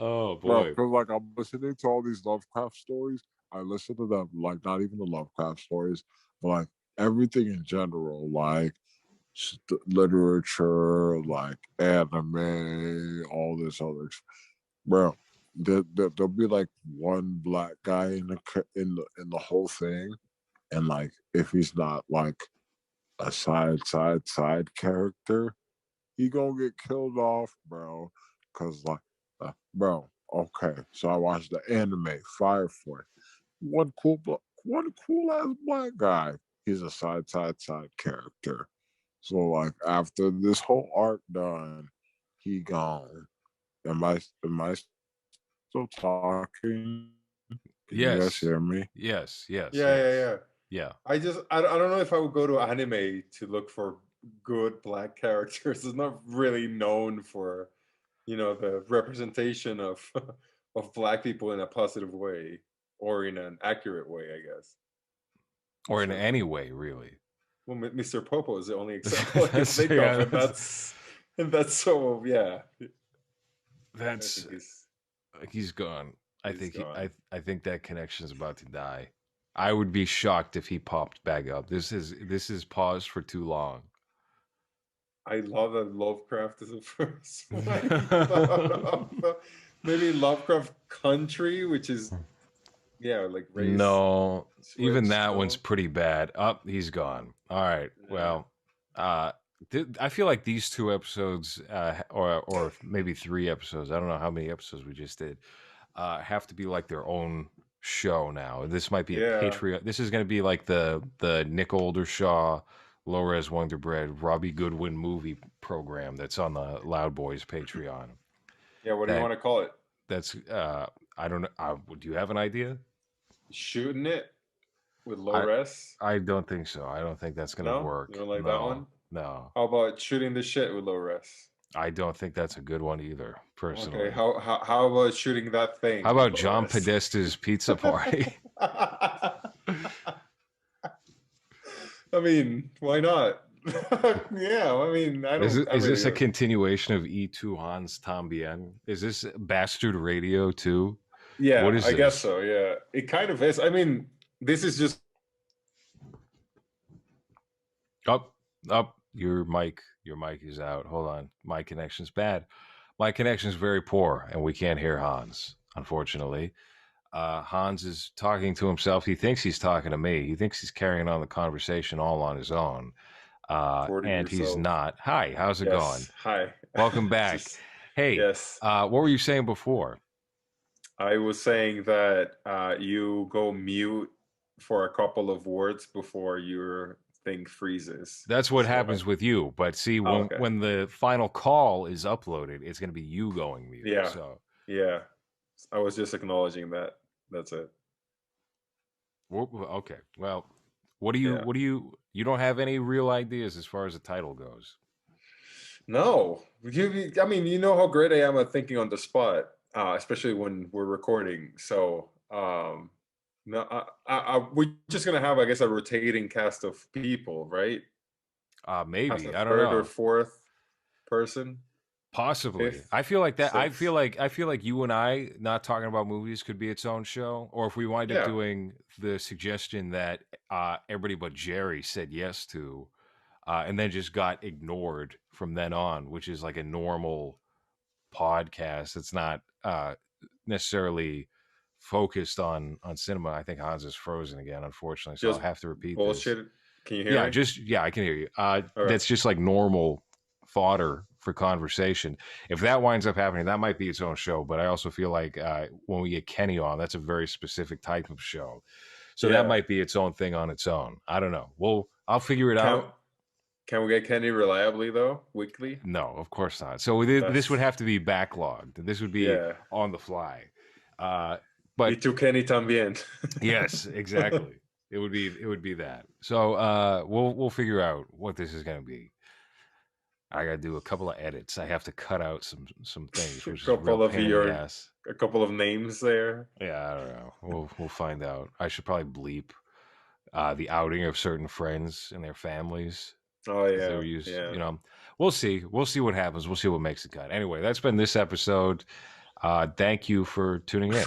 Speaker 1: Oh
Speaker 2: Bro,
Speaker 1: boy.
Speaker 2: because like I'm listening to all these Lovecraft stories. I listen to them, like not even the Lovecraft stories, but like everything in general, like literature, like anime, all this other, bro. There'll be like one black guy in the whole thing, and like if he's not like a side character, he gonna get killed off, bro. Cause like, bro. Okay, so I watched the anime Fire Force. One cool ass black guy. He's a side character. So like after this whole arc done, he gone. Am I still talking? Can you guys
Speaker 1: Yes.
Speaker 2: hear me?
Speaker 1: Yes. Yes.
Speaker 3: Yeah,
Speaker 1: Yes.
Speaker 3: yeah.
Speaker 1: Yeah.
Speaker 3: I don't know if I would go to anime to look for good black characters. It's not really known for, the representation of of black people in a positive way or in an accurate way, I guess.
Speaker 1: Or in
Speaker 3: Sure.
Speaker 1: any way, really.
Speaker 3: Well, Mr. Popo is the only example I can
Speaker 1: That's-
Speaker 3: think
Speaker 1: yeah,
Speaker 3: of, and
Speaker 1: that's-
Speaker 3: that's so yeah. I
Speaker 1: That's
Speaker 3: think
Speaker 1: he's gone. I
Speaker 3: He's
Speaker 1: think
Speaker 3: gone.
Speaker 1: I think that connection is about to die. I would be shocked if he popped back up. This is paused for too long.
Speaker 3: I love that Lovecraft is the first one I thought of. Maybe Lovecraft Country, which is like race.
Speaker 1: No, even
Speaker 3: switch,
Speaker 1: that
Speaker 3: no?
Speaker 1: one's pretty bad. Up, he's gone. All right.
Speaker 3: Yeah.
Speaker 1: Well, I feel like these two episodes, or maybe 3 episodes. I don't know how many episodes we just did. Have to be like their own show now. This might be a
Speaker 3: Yeah.
Speaker 1: Patreon. This is going to be like the Nick Oldershaw, Low Res Wonder Bread, Robbie Goodwin movie program that's on the Loud Boys Patreon.
Speaker 3: Yeah, what do you want to call it?
Speaker 1: That's I don't know. Do you have an idea?
Speaker 3: Shooting it with low res?
Speaker 1: I don't think so. I don't think that's going to
Speaker 3: No?
Speaker 1: work.
Speaker 3: You don't like that one?
Speaker 1: No.
Speaker 3: How about shooting the shit with low res?
Speaker 1: I don't think that's a good one either, personally.
Speaker 3: Okay, how about shooting that thing?
Speaker 1: How about
Speaker 3: with low
Speaker 1: John
Speaker 3: res?
Speaker 1: Podesta's Pizza Party?
Speaker 3: I mean, why not? Yeah, I mean, I don't.
Speaker 1: Is this a continuation of E2 Hans Tambien? Is this Bastard Radio too?
Speaker 3: Yeah,
Speaker 1: What is
Speaker 3: I guess
Speaker 1: this?
Speaker 3: so. Yeah, it kind of is. I mean, this is just
Speaker 1: Up. Your mic is out. Hold on. My connection's bad. My connection's very poor, and we can't hear Hans, unfortunately. Hans is talking to himself. He thinks he's talking to me. He thinks he's carrying on the conversation all on his own. And he's
Speaker 3: yourself.
Speaker 1: not. Hi, how's it going?
Speaker 3: Hi.
Speaker 1: Welcome back. Hey,
Speaker 3: yes.
Speaker 1: What were you saying before?
Speaker 3: I was saying that you go mute for a couple of words before your thing freezes.
Speaker 1: That's what happens with you. But see, when the final call is uploaded, it's going to be you going mute.
Speaker 3: Yeah.
Speaker 1: So
Speaker 3: yeah, I was just acknowledging that. That's it.
Speaker 1: Okay. Well, what do you don't have any real ideas as far as the title goes?
Speaker 3: No, I mean, you know how great I am at thinking on the spot, especially when we're recording. So, no, we're just gonna have, I guess, a rotating cast of people, right?
Speaker 1: Maybe I don't
Speaker 3: third
Speaker 1: know.
Speaker 3: or fourth person.
Speaker 1: Possibly.
Speaker 3: Fifth,
Speaker 1: I feel like that. I
Speaker 3: sixth.
Speaker 1: feel like you and I not talking about movies could be its own show. Or if we wind up doing the suggestion that everybody but Jerry said yes to, and then just got ignored from then on, which is like a normal podcast. It's not necessarily focused on cinema. I think Hans is frozen again, unfortunately. So I'll have to repeat
Speaker 3: bullshit.
Speaker 1: this.
Speaker 3: Can you hear me?
Speaker 1: I can hear you. That's just like normal fodder for conversation. If that winds up happening, that might be its own show. But I also feel like when we get Kenny on, that's a very specific type of show. So that
Speaker 3: Yeah.
Speaker 1: might be its own thing on its own. I don't know. I'll figure it
Speaker 3: Can
Speaker 1: out.
Speaker 3: can we get Kenny reliably though, weekly?
Speaker 1: No, of course not. So this
Speaker 3: That's
Speaker 1: would have to be backlogged. This would be
Speaker 3: yeah.
Speaker 1: on the fly.
Speaker 3: Y
Speaker 1: But
Speaker 3: tu Kenny también.
Speaker 1: yes, exactly. It would be that. So we'll figure out what this is going to be. I got to do a couple of edits. I have to cut out some things,
Speaker 3: A
Speaker 1: which is a real
Speaker 3: couple of
Speaker 1: pain in the ass.
Speaker 3: a couple of names there.
Speaker 1: Yeah, I don't know. We'll find out. I should probably bleep the outing of certain friends and their families.
Speaker 3: Oh
Speaker 1: They
Speaker 3: yeah,
Speaker 1: were used,
Speaker 3: yeah.
Speaker 1: we'll see. We'll see what happens. We'll see what makes the cut. Anyway, that's been this episode. Thank you for tuning in.